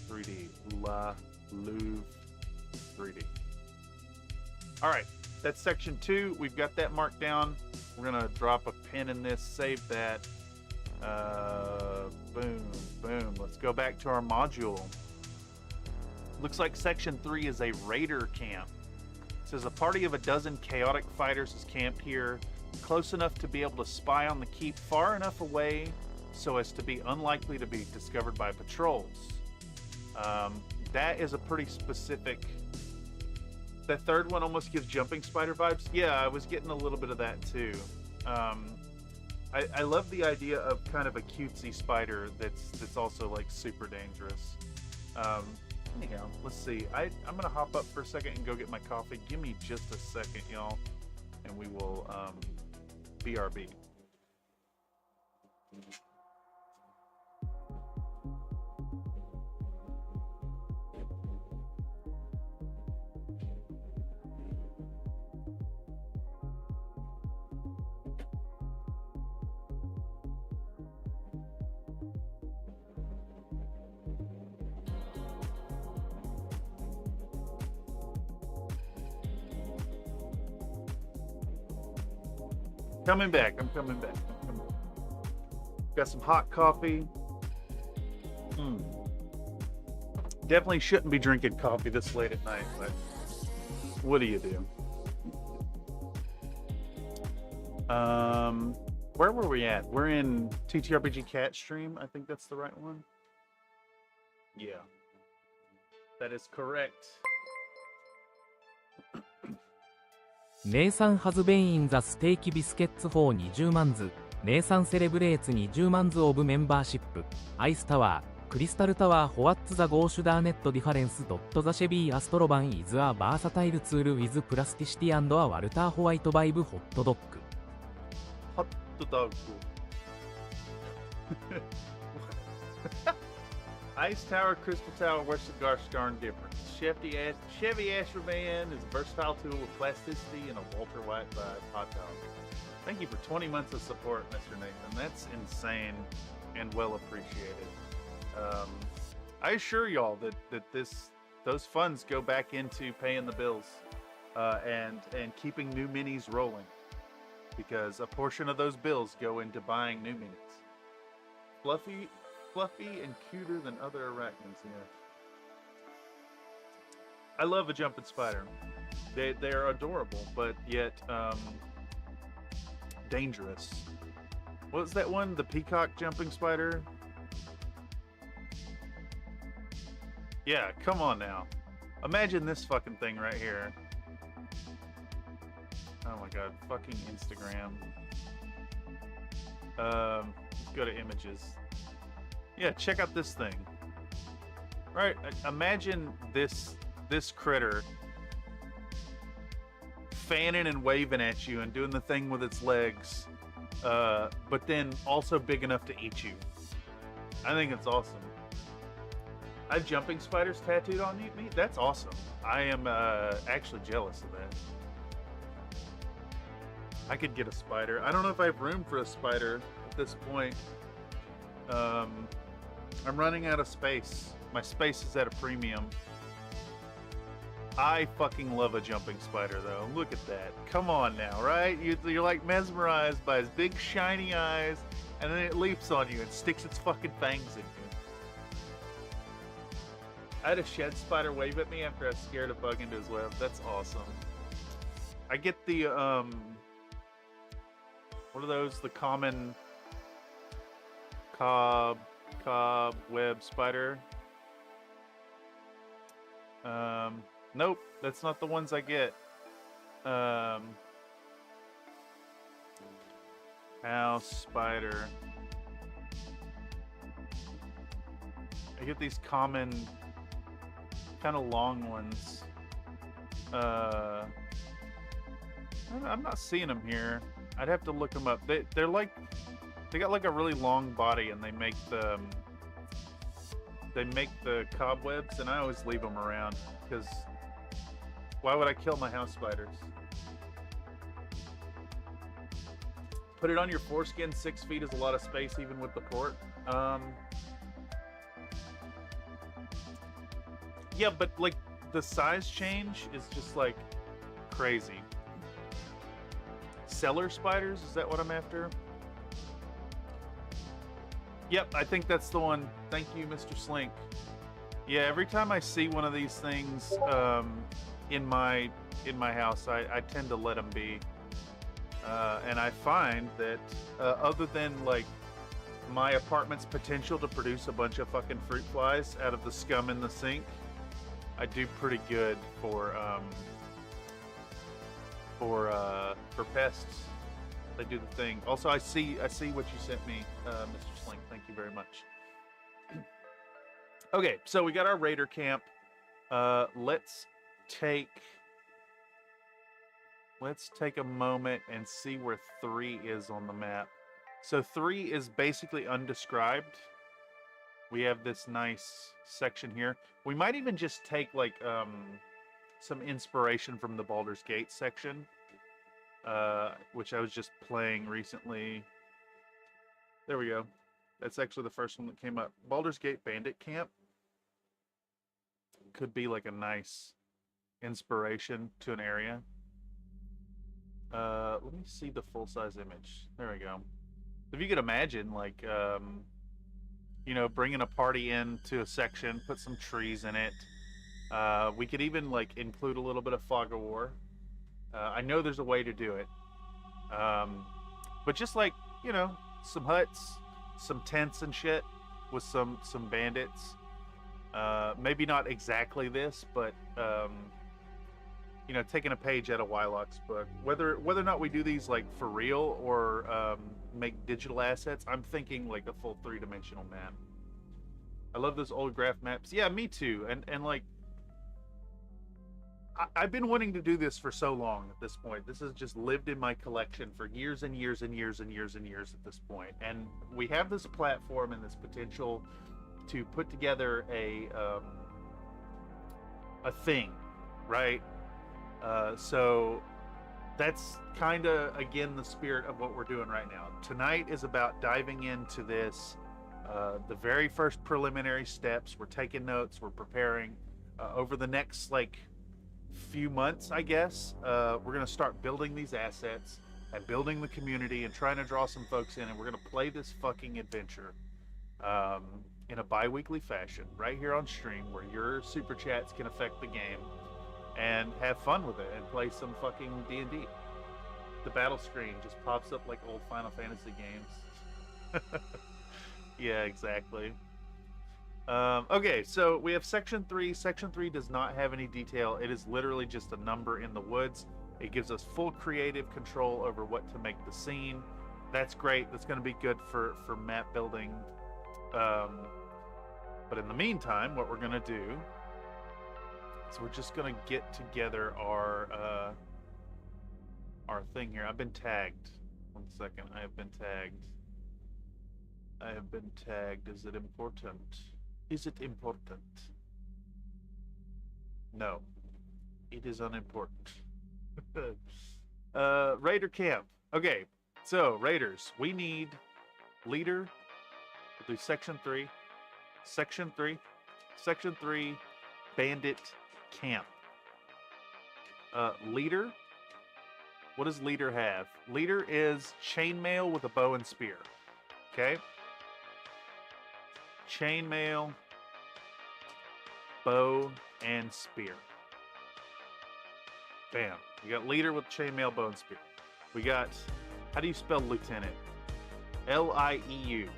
3D. La Louvre 3D. All right, that's section 2. We've got that marked down. We're gonna drop a pin in this, save that. Boom. Let's go back to our module. Looks like section 3 is a raider camp. It says a party of a dozen chaotic fighters is camped here, close enough to be able to spy on the keep, far enough away so as to be unlikely to be discovered by patrols. That is a pretty specific... That third one almost gives Jumping Spider vibes. Yeah, I was getting a little bit of that too. I love the idea of kind of a cutesy spider that's also like super dangerous. Anyhow, let's see. I'm gonna hop up for a second and go get my coffee. Give me just a second, y'all, and we will BRB. I'm coming back. Got some hot coffee. definitely shouldn't be drinking coffee this late at night, but what do you do? Where were we at? We're in TTRPG Cat Stream. I think that's the right one. Yeah. That is correct. ネイサン・ハズベイン・ザ・ステーキ・ビスケッツ・フォー20万ズ、ネイサン・セレブレーツ20万ズ・オブ・メンバーシップ、アイスタワー、クリスタルタワー、ホワッツ・ザ・ゴーシュダーネット・ディファレンス・ドット・ザ・シェビー・アストロバン・イズ・ア・バーサタイル・ツール・ウィズ・プラスティシティ・アンド・ア・ワルター・ホワイト・バイブ・ホットドッグ。ホットドッグ。Ice Tower, Crystal Tower, what's the gosh darn difference? Chevy Ashravan is a versatile tool with plasticity and a Walter White vibe. Hot dog. Thank you for 20 months of support, Mr. Nathan. That's insane and well appreciated. I assure y'all that those funds go back into paying the bills and keeping new minis rolling, because a portion of those bills go into buying new minis. Fluffy and cuter than other arachnids, yeah. I love a jumping spider. They're adorable, but yet dangerous. What was that one? The peacock jumping spider? Yeah, come on now. Imagine this fucking thing right here. Oh my god, fucking Instagram. Let's go to images. Yeah, check out this thing. Right, imagine this critter fanning and waving at you and doing the thing with its legs, but then also big enough to eat you. I think it's awesome. I have jumping spiders tattooed on me? That's awesome. I am actually jealous of that. I could get a spider. I don't know if I have room for a spider at this point. I'm running out of space. My space is at a premium. I fucking love a jumping spider, though. Look at that. Come on now, right? You're like mesmerized by his big shiny eyes, and then it leaps on you and sticks its fucking fangs in you. I had a shed spider wave at me after I scared a bug into his web. That's awesome. I get the, what are those? The common cobweb spider. Nope, that's not the ones I get. House spider. I get these common, kind of long ones. I'm not seeing them here. I'd have to look them up. They're like, they got like a really long body, and they make the cobwebs, and I always leave them around because why would I kill my house spiders? Put it on your foreskin. 6 feet is a lot of space, even with the port. Yeah, but like the size change is just like crazy. Cellar spiders, is that what I'm after? Yep, I think that's the one. Thank you, Mr. Slink. Yeah, every time I see one of these things in my house, I tend to let them be. And I find that other than like my apartment's potential to produce a bunch of fucking fruit flies out of the scum in the sink, I do pretty good for pests. They do the thing. Also, I see what you sent me, Mr. Slink. Thank you very much. Okay, so we got our raider camp. Let's take a moment and see where 3 is on the map. So 3 is basically undescribed. We have this nice section here. We might even just take like some inspiration from the Baldur's Gate section, which I was just playing recently. There we go. That's actually the first one that came up. Baldur's Gate Bandit Camp could be like a nice inspiration to an area. Let me see the full-size image. There we go. If you could imagine, like, you know, bringing a party into a section, put some trees in it. We could even like include a little bit of fog of war. I know there's a way to do it, but just like, you know, some huts, some tents and shit with some bandits. Maybe not exactly this, but you know, taking a page out of Wylock's book. Whether or not we do these like for real or make digital assets, I'm thinking like a full 3-dimensional map. I love those old graph maps. Yeah, me too. And like, I've been wanting to do this for so long at this point. This has just lived in my collection for years and years and years and years and years at this point. And we have this platform and this potential to put together a thing, right? So that's kind of, again, the spirit of what we're doing right now. Tonight is about diving into this, the very first preliminary steps. We're taking notes, we're preparing. Over the next, like, few months, I guess, we're going to start building these assets and building the community and trying to draw some folks in, and we're going to play this fucking adventure in a bi-weekly fashion right here on stream, where your super chats can affect the game and have fun with it and play some fucking D&D. The battle screen just pops up like old Final Fantasy games. Yeah, exactly. Okay, so we have section 3. Section 3 does not have any detail. It is literally just a number in the woods. It gives us full creative control over what to make the scene. That's great. That's going to be good for map building. But in the meantime, what we're going to do is we're just going to get together our thing here. I've been tagged. 1 second. I have been tagged. Is it important? Is it important? No. It is unimportant. Raider camp. Okay. So, Raiders, we need leader. We'll do section 3. Section 3, bandit camp. Leader. What does leader have? Leader is chainmail with a bow and spear. Okay? Chainmail, bow, and spear. Bam. We got leader with chainmail, bow, and spear. We got, how do you spell lieutenant? L-I-E-U.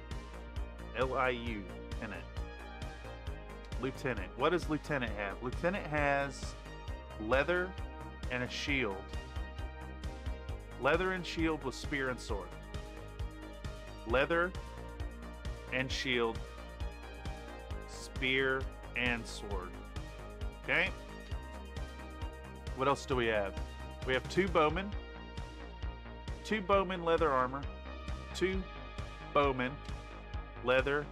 L-I-U. Lieutenant. Lieutenant. What does lieutenant have? Lieutenant has leather and a shield. Leather and shield with spear and sword. Leather and shield, spear and sword. Okay? What else do we have? We have 2 bowmen. 2 bowmen leather armor. 2 bowmen leather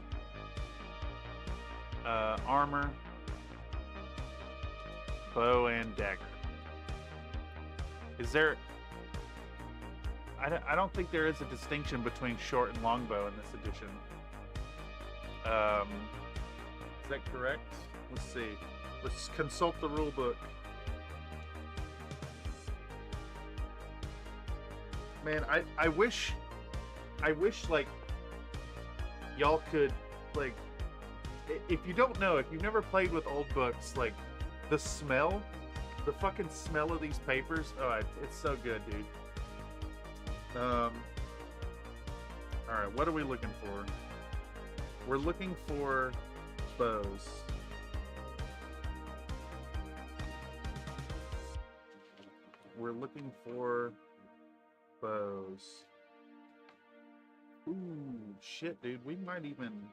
armor, bow and dagger. Is there... I don't think there is a distinction between short and long bow in this edition. Is that correct? Let's see. Let's consult the rule book. Man, I wish like y'all could, like, if you don't know, if you've never played with old books, like the fucking smell of these papers, oh, it's so good, dude. Alright, what are we looking for? We're looking for bows. We're looking for bows. Ooh, shit, dude. We might even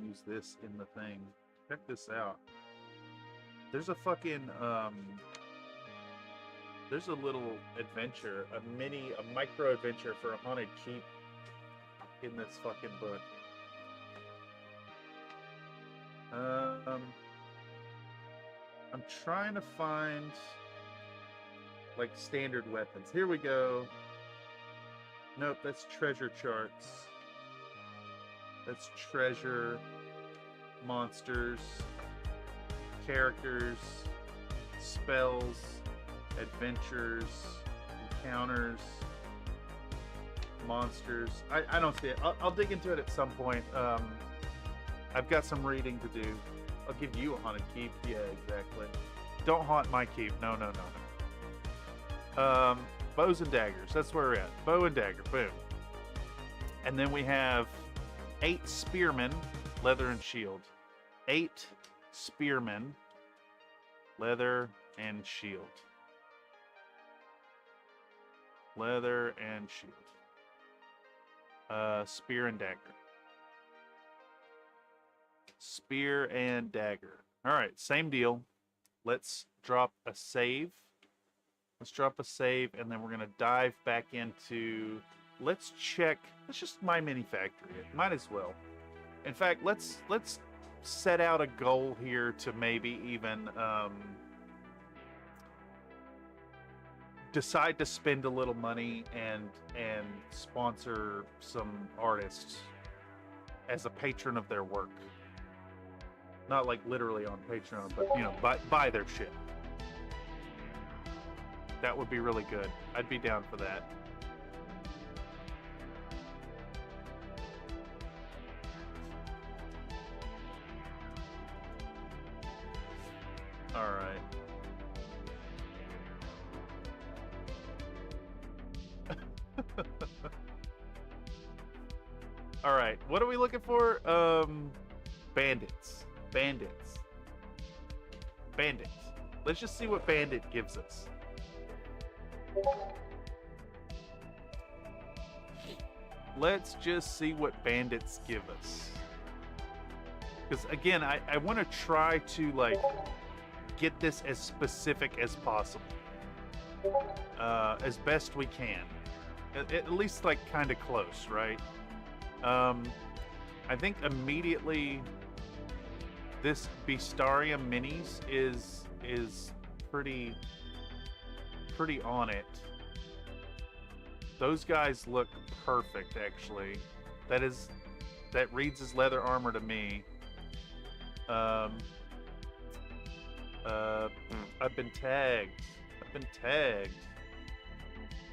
use this in the thing. Check this out. There's a fucking, there's a little adventure, a micro adventure for a haunted keep in this fucking book. I'm trying to find like standard weapons. Here we go. Nope, that's treasure charts. That's treasure, monsters, characters, spells, adventures, encounters. monsters. I don't see it. I'll dig into it at some point. I've got some reading to do. I'll give you a haunted keep. Yeah, exactly. Don't haunt my keep. No. Bows and daggers. That's where we're at. Bow and dagger. Boom. And then we have 8 spearmen, leather and shield. 8 spearmen, leather and shield. Leather and shield. Spear and dagger. Spear and dagger. All right, same deal. Let's drop a save. Let's drop a save, and then we're gonna dive back into. Let's check. Let's just my mini factory it. Might as well. In fact, let's set out a goal here to maybe even decide to spend a little money and sponsor some artists as a patron of their work. Not like literally on Patreon, but you know, buy their shit. That would be really good. I'd be down for that. All right. All right. What are we looking for? Bandits. Let's just see what bandit gives us. Let's just see what bandits give us. Because again, I want to try to like get this as specific as possible, as best we can. At least like kind of close, right? I think immediately this Beastarium minis is pretty on it. Those guys look perfect, actually. That reads as leather armor to me. I've been tagged.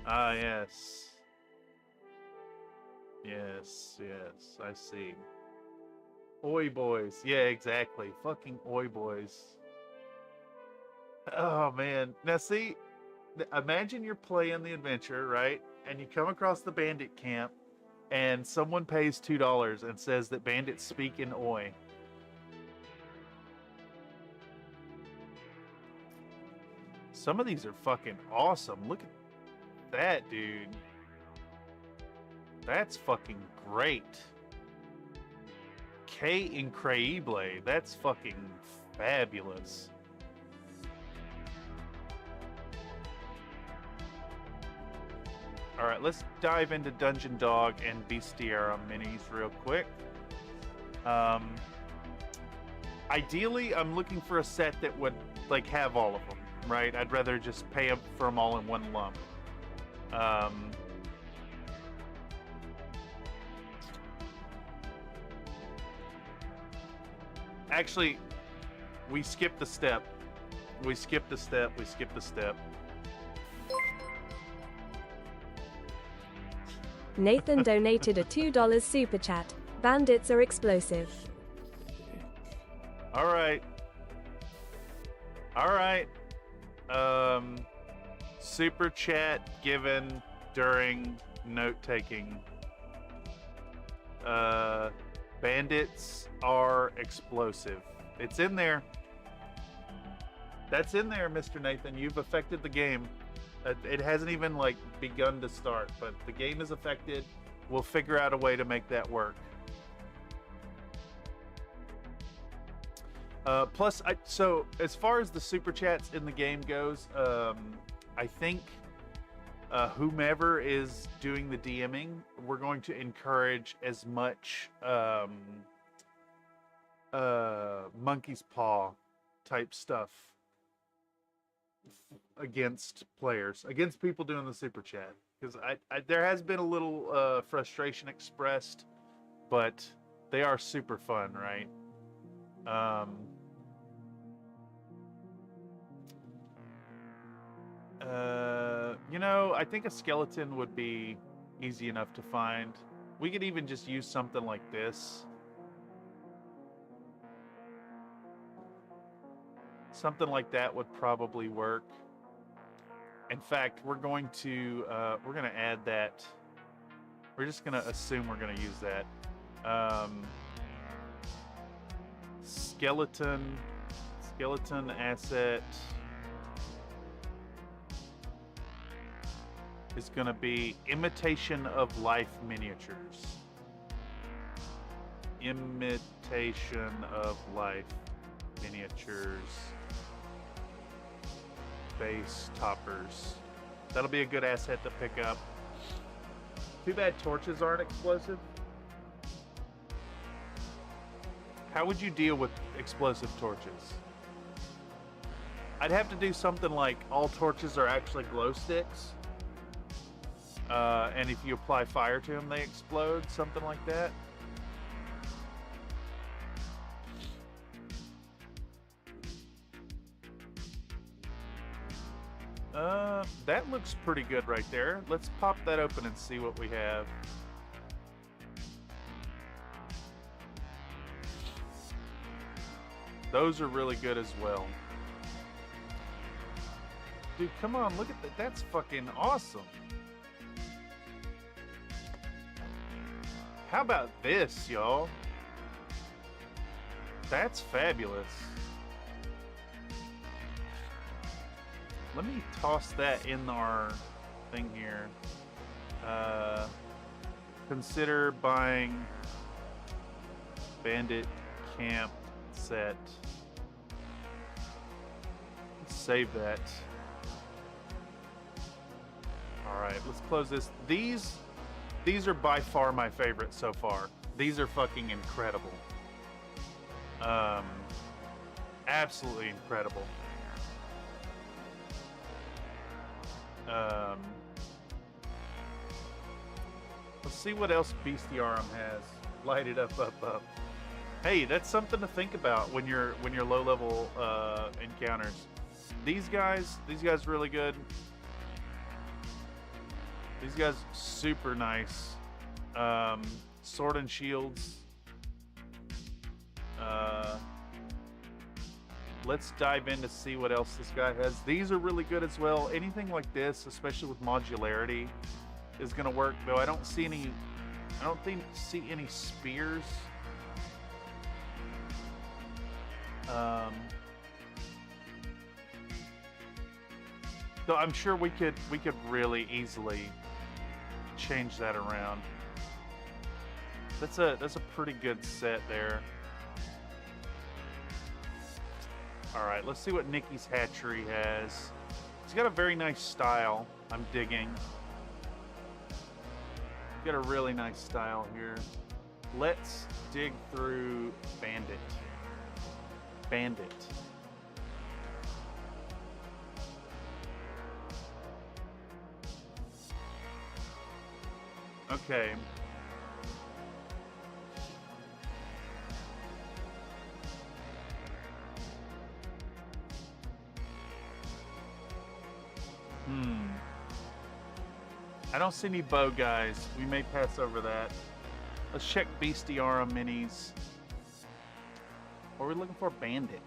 Ah, yes. Yes, I see. Oi boys. Yeah, exactly. Fucking oi boys. Oh, man. Now, see, imagine you're playing the adventure, right? And you come across the bandit camp, and someone pays $2 and says that bandits speak in oi. Some of these are fucking awesome. Look at that, dude. That's fucking great. K Increíble. That's fucking fabulous. Alright, let's dive into Dungeon Dog and Beastarium minis real quick. Ideally, I'm looking for a set that would like have all of them, right? I'd rather just pay up for them all in one lump. Actually, we skipped the step. Nathan donated a $2 super chat. Bandits are explosive. All right. Super chat given during note taking. Bandits are explosive. It's in there. That's in there, Mr. Nathan. You've affected the game. It hasn't even like begun to start, but the game is affected. We'll figure out a way to make that work. Plus, so as far as the super chats in the game goes, I think whomever is doing the DMing, we're going to encourage as much monkey's paw type stuff against players, against people doing the super chat, because there has been a little frustration expressed, but they are super fun, right? You know, I think a skeleton would be easy enough to find. We could even just use something like this. Something like that would probably work. In fact, we're going to add that. We're just gonna assume we're gonna use that. Skeleton asset is gonna be imitation of life miniatures. Imitation of life miniatures. Base toppers. That'll be a good asset to pick up. Too bad torches aren't explosive. How would you deal with explosive torches? I'd have to do something like all torches are actually glow sticks. And if you apply fire to them, they explode. Something like that. That looks pretty good right there. Let's pop that open and see what we have. Those are really good as well. Dude, come on, look at that. That's fucking awesome. How about this, y'all? That's fabulous. Let me toss that in our thing here. Consider buying bandit camp set. Let's save that. All right, let's close this. These are by far my favorite so far. These are fucking incredible. Absolutely incredible. Let's see what else Bestiarum has. Light it up. Hey, that's something to think about when you're low level encounters. These guys really good. These guys super nice. Sword and shields. Let's dive in to see what else this guy has. These are really good as well. Anything like this, especially with modularity, is gonna work. Though I don't see any spears. Though I'm sure we could really easily change that around. That's a pretty good set there. All right, let's see what Nikki's hatchery has. He's got a very nice style. I'm digging. He's got a really nice style here. Let's dig through Bandit. Okay. I don't see any bow guys. We may pass over that. Let's check Bestiarum minis. What are we looking for? Bandit.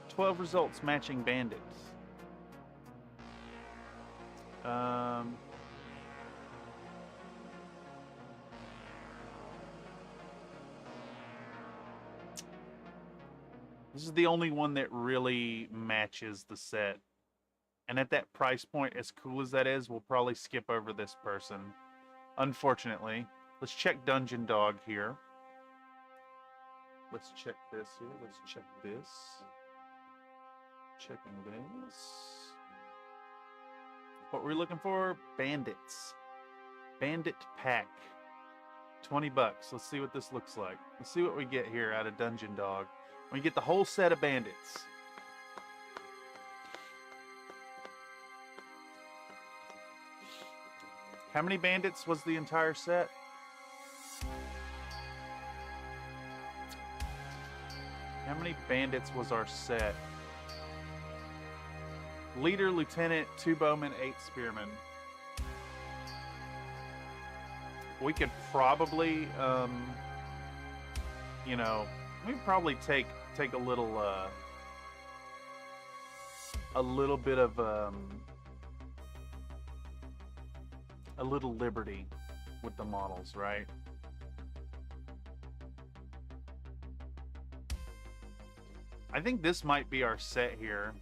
12 results matching bandits. This is the only one that really matches the set. And at that price point, as cool as that is, we'll probably skip over this person. Unfortunately. Let's check Dungeon Dog here. Let's check this here. Let's check this. Checking this. What we're looking for? Bandits. Bandit pack. 20 bucks. Let's see what this looks like. Let's see what we get here out of Dungeon Dog. We get the whole set of bandits. How many bandits was the entire set? How many bandits was our set? Leader, lieutenant, 2 bowmen, 8 spearmen. We could probably, you know, we'd probably take a little bit of a little liberty with the models, right? I think this might be our set here.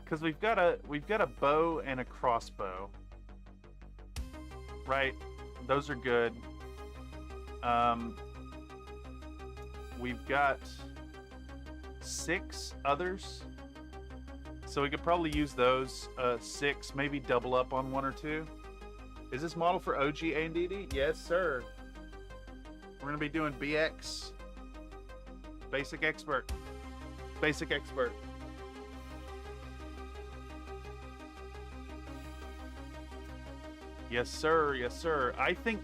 Because we've got a bow and a crossbow. Right? Those are good. We've got 6 others. So we could probably use those 6, maybe double up on 1 or 2. Is this model for OG A&DD? Yes, sir. We're going to be doing BX. Basic Expert. Basic Expert. Yes, sir. Yes, sir. I think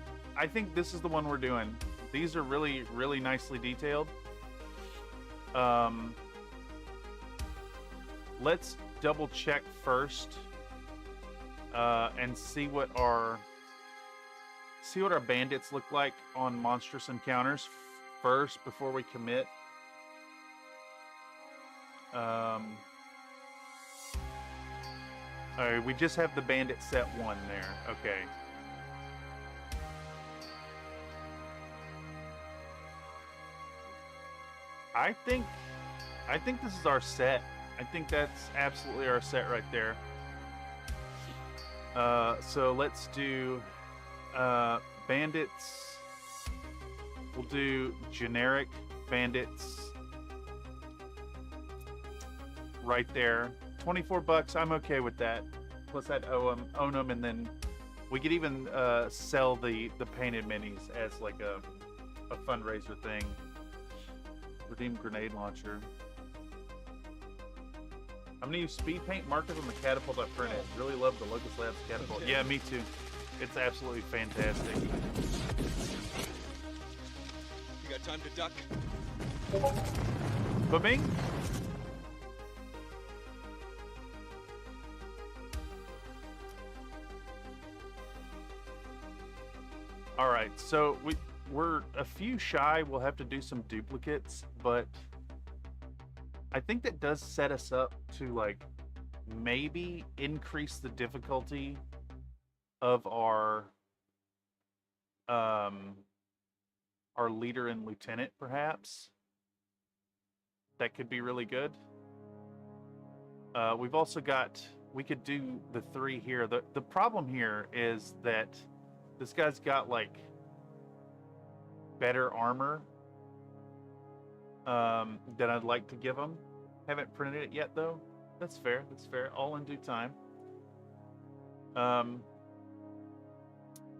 this is the one we're doing. These are really, really nicely detailed. Let's double check first and see what our bandits look like on monstrous encounters first before we commit. All right, we just have the bandit set 1 there. Okay. I think this is our set. I think that's absolutely our set right there. So let's do bandits. We'll do generic bandits right there. 24 bucks, I'm okay with that. Plus I'd own them, and then we could even sell the painted minis as like a fundraiser thing. Redeem grenade launcher. I'm gonna use speed paint markers on the catapult I printed. Really love the Locust Labs catapult. Yeah, me too. It's absolutely fantastic. You got time to duck? Ba-bing. All right, so we're a few shy. We'll have to do some duplicates, but I think that does set us up to like maybe increase the difficulty of our leader and lieutenant, perhaps. That could be really good. We've also got, we could do the 3 here. The problem here is that this guy's got like better armor than I'd like to give him. Haven't printed it yet though. That's fair. That's fair. All in due time.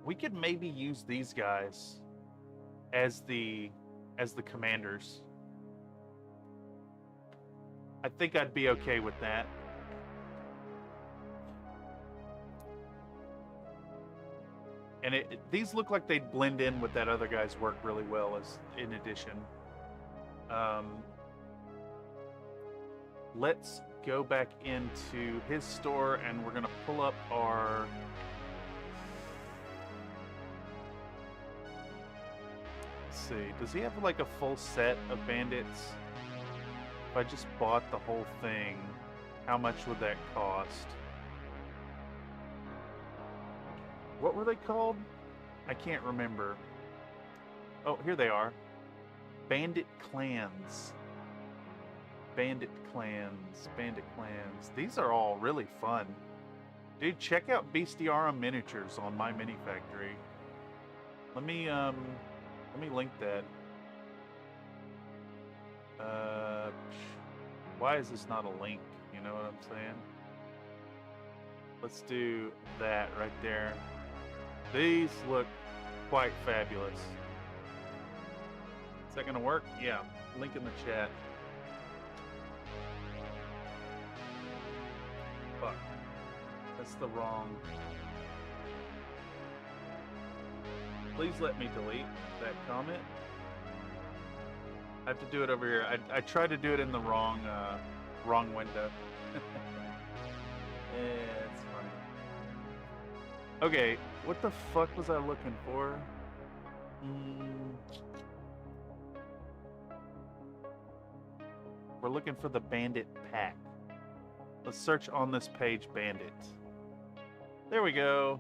We could maybe use these guys as the commanders. I think I'd be okay with that. And these look like they'd blend in with that other guy's work really well as in addition. Let's go back into his store and we're gonna pull up our let's see, does he have like a full set of bandits? If I just bought the whole thing, how much would that cost? What were they called? I can't remember. Oh, here they are. Bandit clans. Bandit clans. Bandit clans. These are all really fun. Dude, check out Bestiarum miniatures on My Mini Factory. Let me link that. Why is this not a link? You know what I'm saying? Let's do that right there. These look quite fabulous. Is that gonna work? Yeah. Link in the chat. Fuck. That's the wrong. Please let me delete that comment. I have to do it over here. I tried to do it in the wrong window. Yeah, it's funny. Okay, what the fuck was I looking for? We're looking for the bandit pack. Let's search on this page bandit. There we go.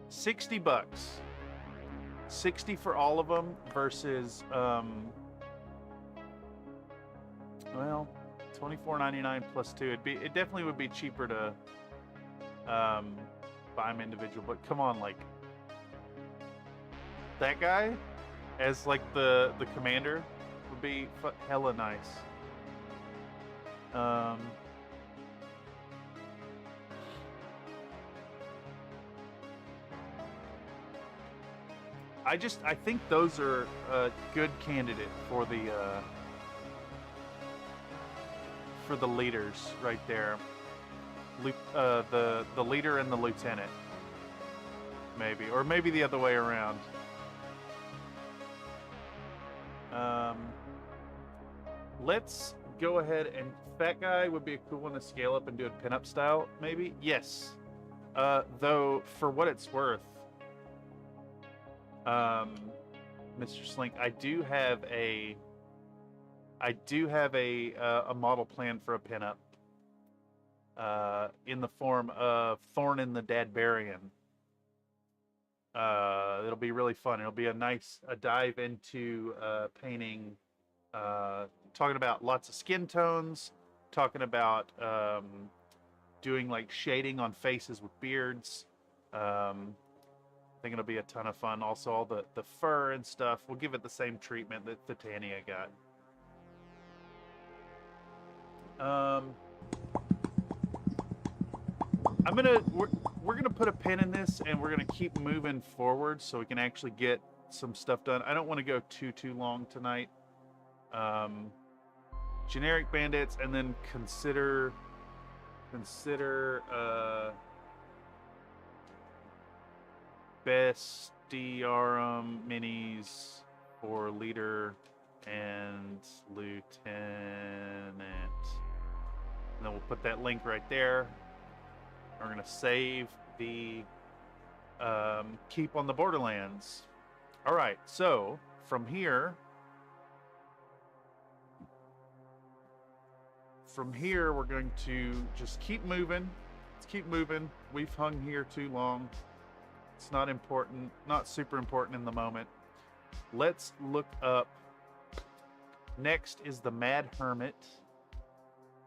60 bucks. 60 for all of them versus well, $24.99 plus 2. It definitely would be cheaper to buy them individual, but come on, like that guy as like the commander would be hella nice. I think those are a good candidate for the leaders right there. The leader and the lieutenant, maybe, or maybe the other way around. Let's go ahead and fat guy would be a cool one to scale up and do it pinup style, maybe. Yes. Though for what it's worth, Mr. Slink, I do have a model plan for a pinup in the form of Thorn in the Dadbarian. It'll be really fun. It'll be a dive into painting, talking about lots of skin tones, talking about doing like shading on faces with beards. I think it'll be a ton of fun. Also, all the fur and stuff. We'll give it the same treatment that the Titania got. We're gonna put a pin in this, and we're gonna keep moving forward so we can actually get some stuff done. I don't want to go too long tonight. Generic bandits, and then consider bestiarum minis for leader and lieutenant. And then we'll put that link right there. We're going to save the keep on the Borderlands. All right, so from here, we're going to just keep moving. Let's keep moving. We've hung here too long. It's not important, not super important in the moment. Let's look up. Next is the Mad Hermit.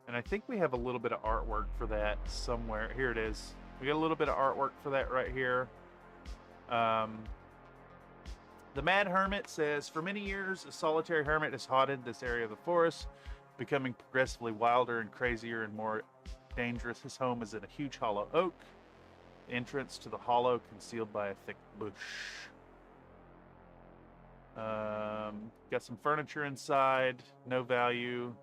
And I think we have a little bit of artwork for that somewhere. Here it is. We got a little bit of artwork for that right here. The Mad Hermit says, for many years, a solitary hermit has haunted this area of the forest, becoming progressively wilder and crazier and more dangerous. His home is in a huge hollow oak. Entrance to the hollow concealed by a thick bush. Got some furniture inside, no value.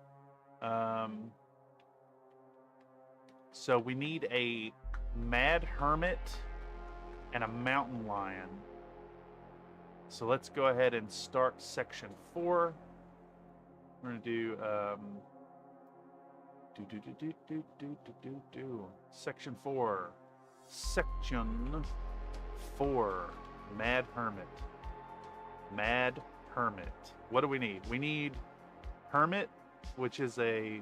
So we need a Mad Hermit and a Mountain Lion. So let's go ahead and start section 4. We're gonna do section 4. Section 4. Mad Hermit. Mad Hermit. What do we need? We need Hermit, which is a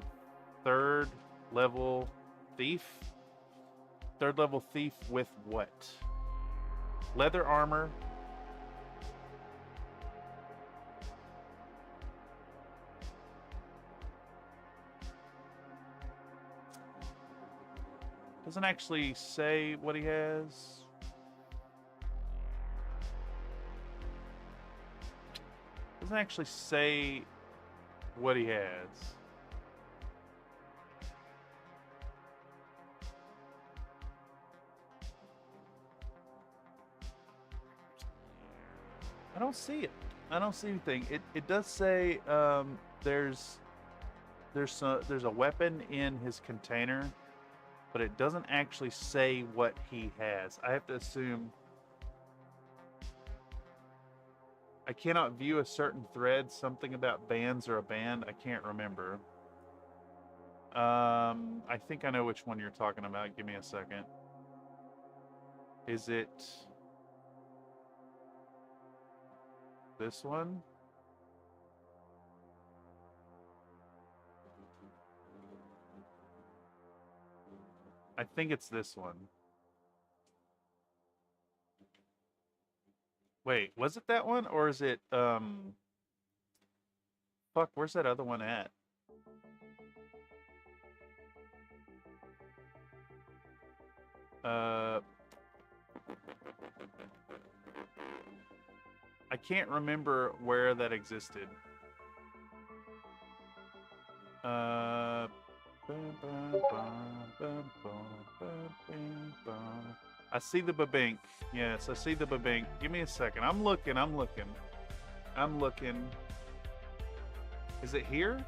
3rd level thief. 3rd level thief with what? Leather armor. Doesn't actually say what he has. Doesn't actually say what he has. I don't see it. I don't see anything. It does say there's a weapon in his container, but it doesn't actually say what he has. I have to assume I cannot view a certain thread. Something about bands or a band. I can't remember. I think I know which one you're talking about. Give me a second. Is it this one? I think it's this one. Wait, was it that one? Or is it, fuck, where's that other one at? I can't remember where that existed. I see the babink. Yes, I see the babink. Give me a second. I'm looking. Is it here?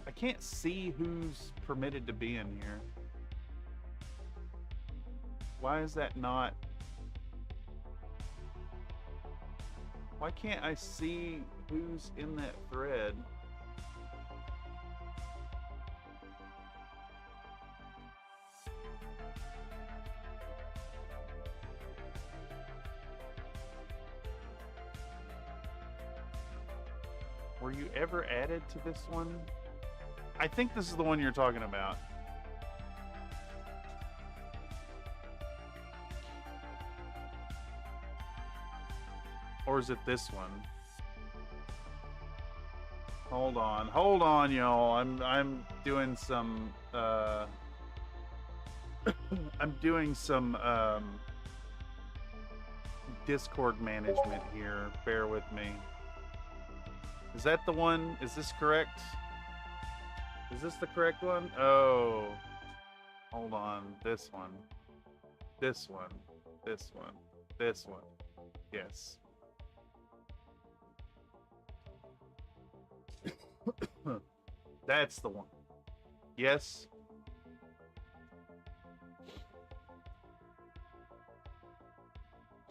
I can't see who's permitted to be in here. Why is that not? Why can't I see who's in that thread? Were you ever added to this one? I think this is the one you're talking about. Or is it this one? Hold on, y'all. I'm doing some I'm doing some Discord management here. Bear with me. Is that the one? Is this correct? Is this the correct one? Oh. Hold on. This one. This one. This one. This one. Yes. That's the one. Yes.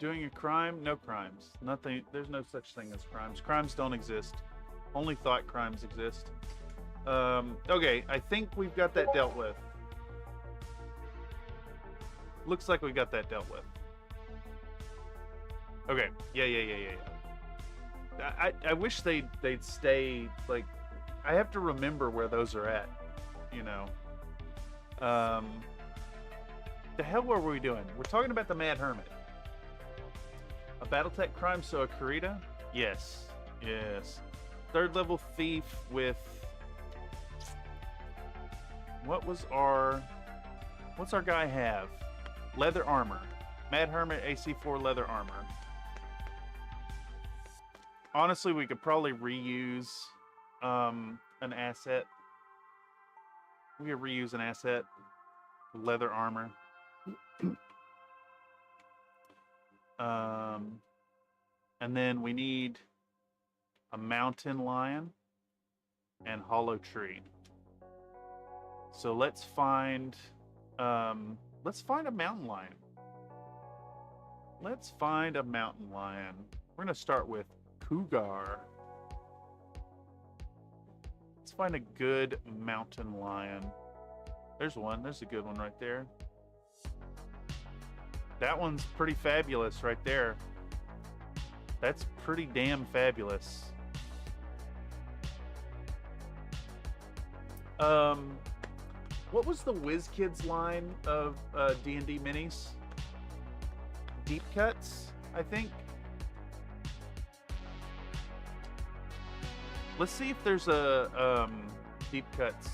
Doing a crime? No crimes. Nothing. There's no such thing as crimes. Crimes don't exist. Only thought crimes exist. Okay, I think we've got that dealt with. Looks like we got that dealt with. Okay. Yeah. I wish they'd stay, like, I have to remember where those are at, you know. The hell were we doing? We're talking about the Mad Hermit. A Battletech crime, so a Karita? Yes. Third level thief with... What's our guy have? Leather armor. Mad Hermit AC4 leather armor. Honestly, we could probably reuse an asset. We could reuse an asset. Leather armor. And then we need a mountain lion and hollow tree. So let's find a mountain lion. Let's find a mountain lion. We're gonna start with cougar. Let's find a good mountain lion. There's one. There's a good one right there. That one's pretty fabulous right there. That's pretty damn fabulous. What was the WizKids line of D&D minis? Deep cuts, I think. Let's see if there's a deep cuts.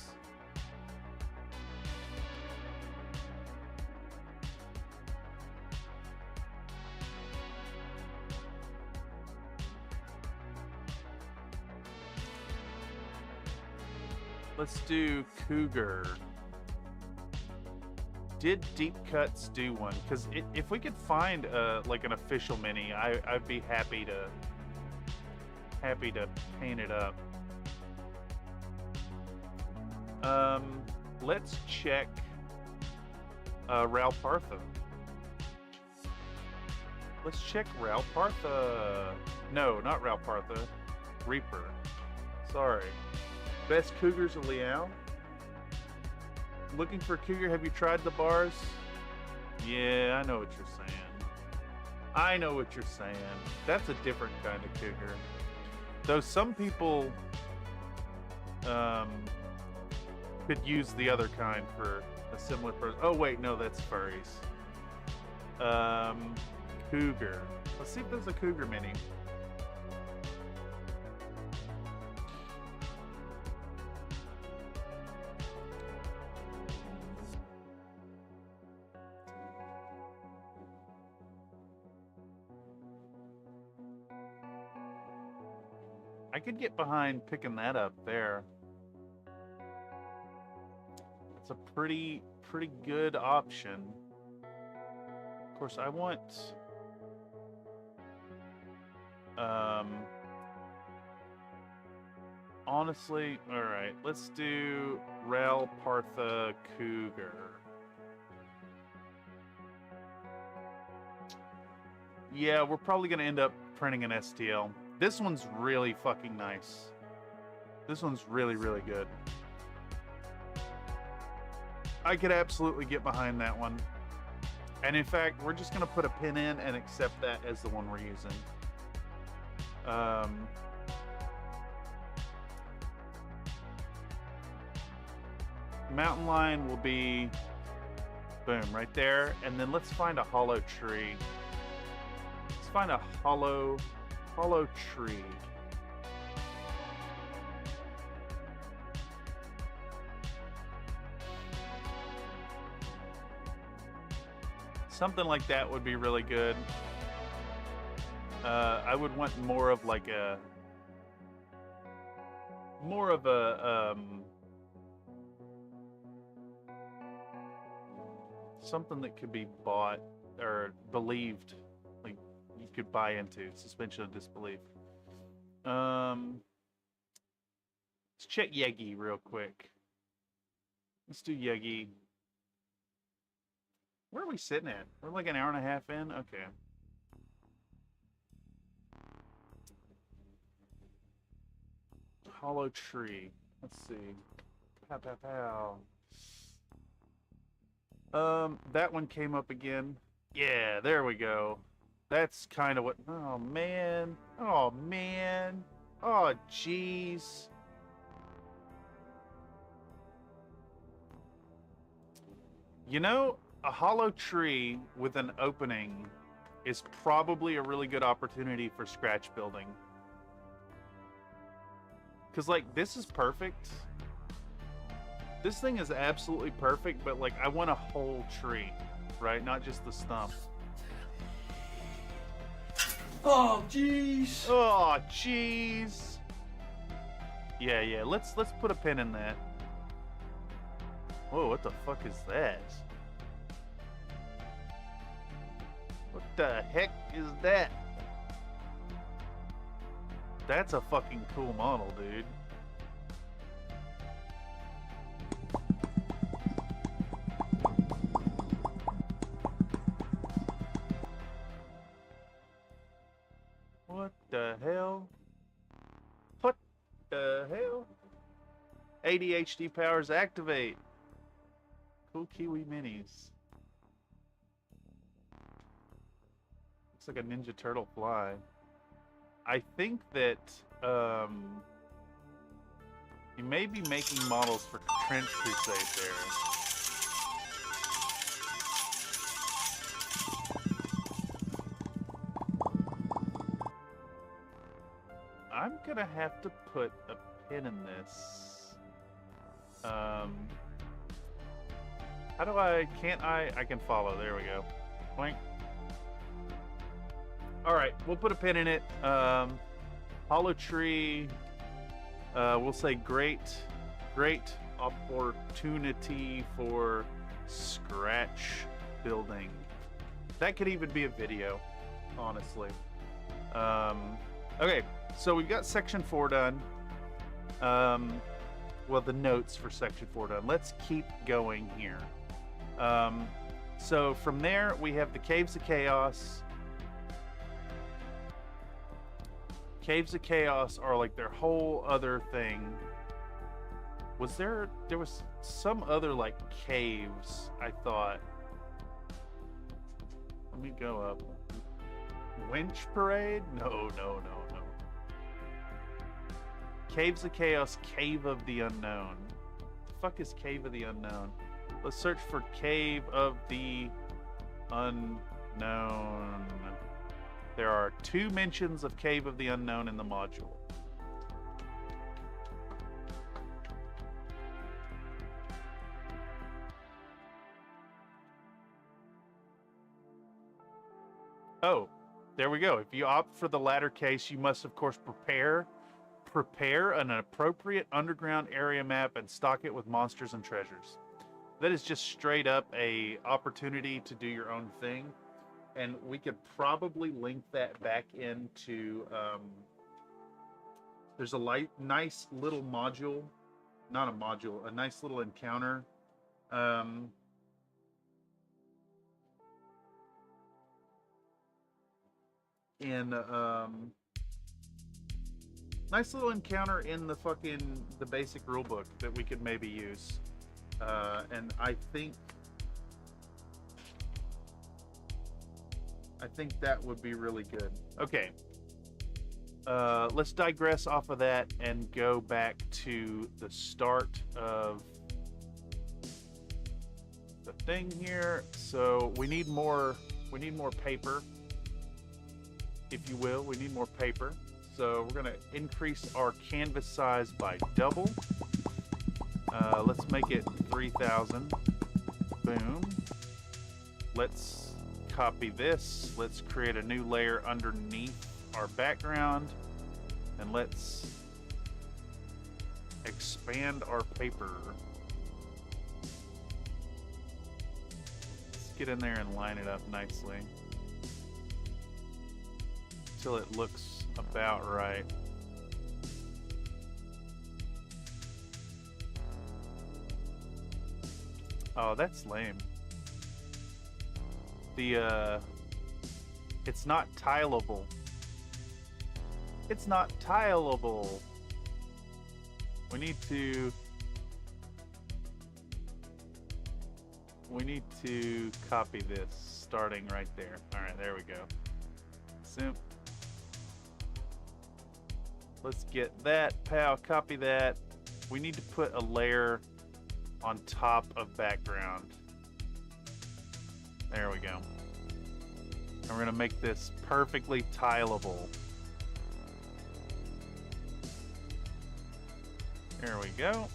Let's do cougar. Did Deep Cuts do one? Because if we could find like an official mini, I'd be happy to paint it up. Let's check Ralpartha. Let's check Ralpartha. No, not Ralpartha. Reaper. Sorry. Best cougars of Liao. Looking for a cougar? Have you tried the bars? Yeah, I know what you're saying. I know what you're saying. That's a different kind of cougar. Though some people could use the other kind for a similar person. Oh wait, no, that's furries. Cougar. Let's see if there's a cougar mini. I could get behind picking that up there. It's a pretty good option. Of course, I want honestly, all right, let's do Ralpartha Cougar. Yeah, we're probably going to end up printing an STL. This one's really fucking nice. This one's really, really good. I could absolutely get behind that one. And in fact, we're just going to put a pin in and accept that as the one we're using. Mountain Lion will be, boom, right there. And then let's find a hollow tree. Let's find a hollow tree. Something like that would be really good. I would want more of like a something that could be bought or believed, like you could buy into. Suspension of disbelief. Let's check Yegi real quick. Let's do Yegi. Where are we sitting at? We're like an hour and a half in? Okay. Hollow tree. Let's see. Pow, pow, pow. That one came up again. Yeah, there we go. That's kind of what... Oh, man. Oh, man. Oh, jeez. You know, a hollow tree with an opening is probably a really good opportunity for scratch building. Because, like, this is perfect. This thing is absolutely perfect, but, like, I want a whole tree, right? Not just the stump. Oh, jeez. Oh, jeez. Yeah. Let's put a pin in that. Whoa, what the fuck is that? What the heck is that? That's a fucking cool model, dude. What the hell? What the hell? ADHD powers activate. Cool Kiwi minis. Looks like a Ninja Turtle fly. I think that you may be making models for Trench Crusade there. I'm gonna have to put a pin in this. How do I... Can't I... I can follow. There we go. Boink. Alright, we'll put a pin in it. Hollow tree. We'll say great opportunity for Scratch building. That could even be a video, honestly. Okay, so we've got section 4 done. Well, the notes for section 4 done. Let's keep going here. So from there, we have the Caves of Chaos. Caves of Chaos are like their whole other thing. There was some other like caves, I thought. Let me go up. Winch Parade? No. Caves of Chaos, Cave of the Unknown. The fuck is Cave of the Unknown? Let's search for Cave of the Unknown. There are 2 mentions of Cave of the Unknown in the module. Oh, there we go. If you opt for the latter case, you must, of course, prepare an appropriate underground area map and stock it with monsters and treasures. That is just straight up a opportunity to do your own thing. And we could probably link that back into, there's a nice little module, not a module, a nice little encounter. Nice little encounter in the basic rulebook that we could maybe use. And I think that would be really good. Okay. Let's digress off of that and go back to the start of the thing here. So we need more paper, if you will. We need more paper. So we're gonna increase our canvas size by double. Let's make it 3,000. Boom. Let's copy this. Let's create a new layer underneath our background. And let's expand our paper. Let's get in there and line it up nicely till it looks about right. Oh, that's lame. It's not tileable. It's not tileable. We need to copy this starting right there. All right, there we go. Simp. Let's get that, pow, copy that. We need to put a layer on top of background. There we go. And we're gonna make this perfectly tileable. There we go.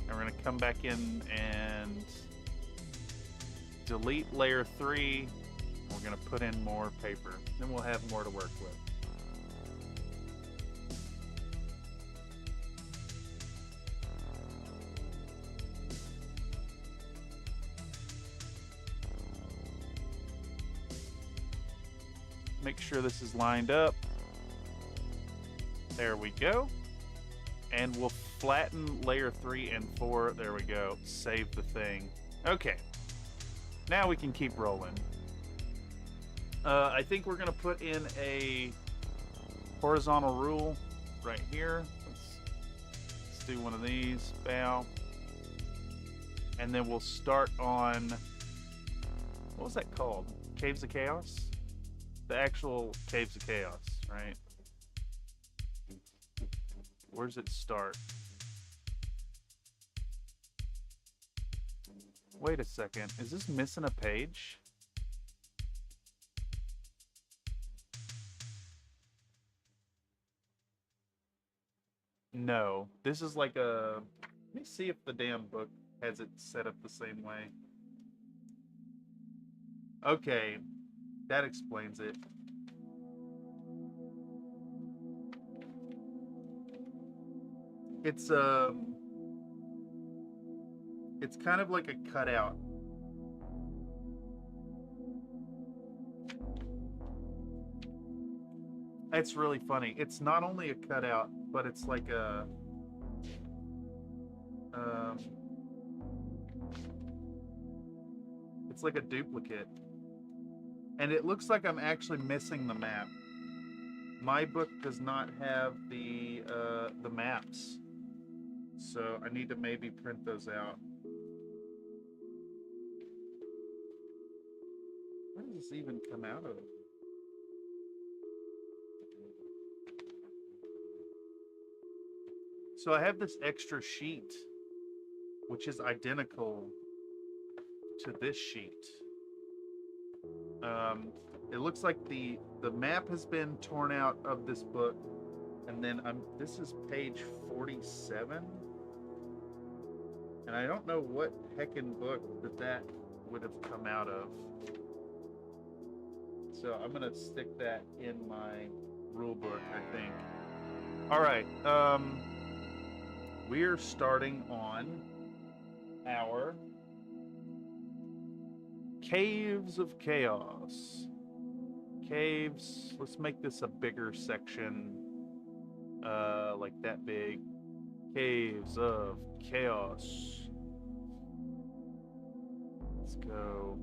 And we're gonna come back in and delete layer 3. We're gonna put in more paper. Then we'll have more to work with. Make sure this is lined up. There we go. And we'll flatten layer 3 and 4. There we go. Save the thing. Okay. Now we can keep rolling. I think we're going to put in a horizontal rule right here. Let's do one of these. Bow. And then we'll start on... What was that called? Caves of Chaos? The actual Caves of Chaos, right? Where does it start? Wait a second. Is this missing a page? No. This is like a... Let me see if the damn book has it set up the same way. Okay. That explains it. It's It's kind of like a cutout. It's really funny. It's not only a cutout, but it's like a it's like a duplicate. And it looks like I'm actually missing the map. My book does not have the maps. So I need to maybe print those out. Where does this even come out of? So I have this extra sheet, which is identical to this sheet. It looks like the map has been torn out of this book, and then this is page 47, and I don't know what heckin' book that would have come out of. So I'm gonna stick that in my rule book, I think. All right, we are starting on our Caves of Chaos. Caves, let's make this a bigger section, like that big. Caves of Chaos. Let's go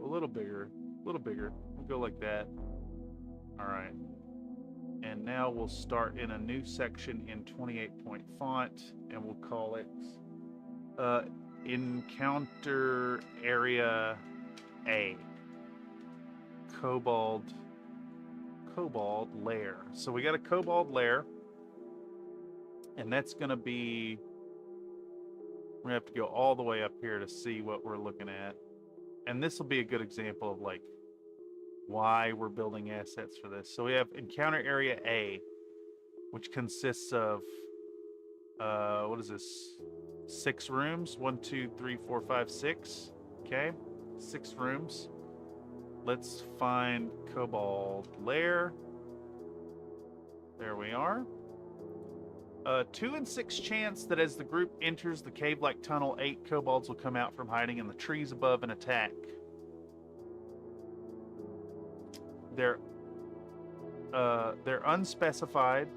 a little bigger, We'll go like that. All right. And now we'll start in a new section in 28-point font, and we'll call it Encounter Area A. Kobold Lair. So we got a Kobold Lair, and that's going to be, we're going to have to go all the way up here to see what we're looking at. And this will be a good example of like why we're building assets for this. So we have Encounter Area A, which consists of what is this? 6 rooms. 1, 2, 3, 4, 5, 6. Okay, 6 rooms. Let's find Kobold Lair. There we are. 2 in 6 chance that as the group enters the cave-like tunnel, 8 kobolds will come out from hiding in the trees above and attack. They're unspecified.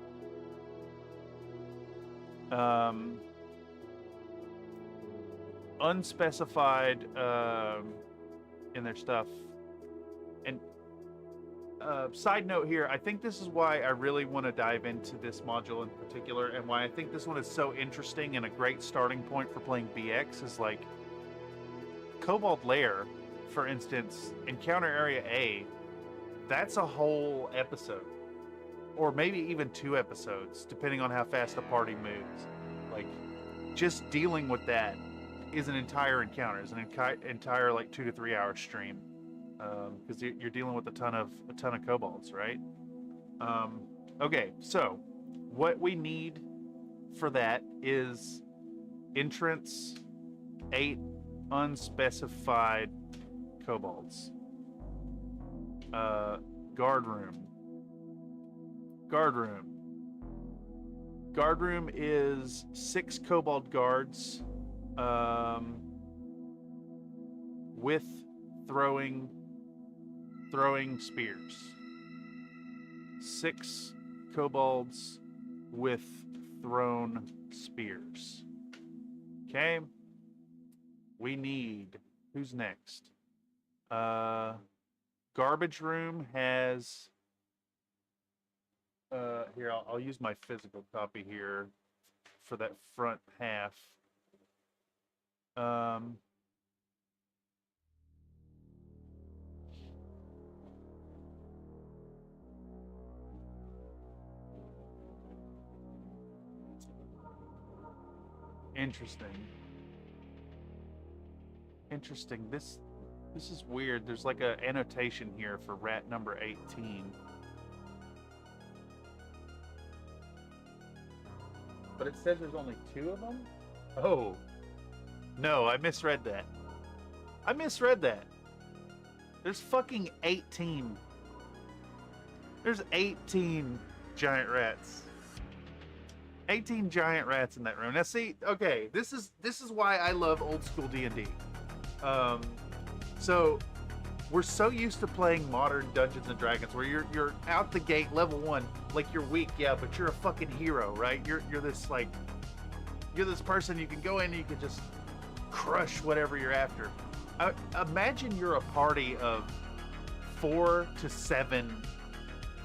Unspecified in their stuff. And side note here, I think this is why I really want to dive into this module in particular, and why I think this one is so interesting and a great starting point for playing BX is like Kobold Lair, for instance, Encounter Area A. That's a whole episode, or maybe even 2 episodes, depending on how fast the party moves. Like, just dealing with that is an entire encounter, is an entire like 2 to 3 hour stream, because you're dealing with a ton of kobolds, right? Okay, so what we need for that is entrance 8 unspecified kobolds. Guard room is 6 kobold guards with throwing spears. 6 kobolds with thrown spears. Okay. We need, who's next? Garbage room has, here, I'll use my physical copy here for that front half. Interesting. This is weird. There's like an annotation here for rat number 18. But it says there's only 2 of them? Oh. No, I misread that. There's fucking 18. There's 18 giant rats. 18 giant rats in that room. Now see, okay, this is why I love old school D&D. So we're so used to playing modern Dungeons and Dragons where you're out the gate level 1, like you're weak, yeah, but you're a fucking hero, right? You're this person, you can go in and you can just crush whatever you're after. Imagine you're a party of 4 to 7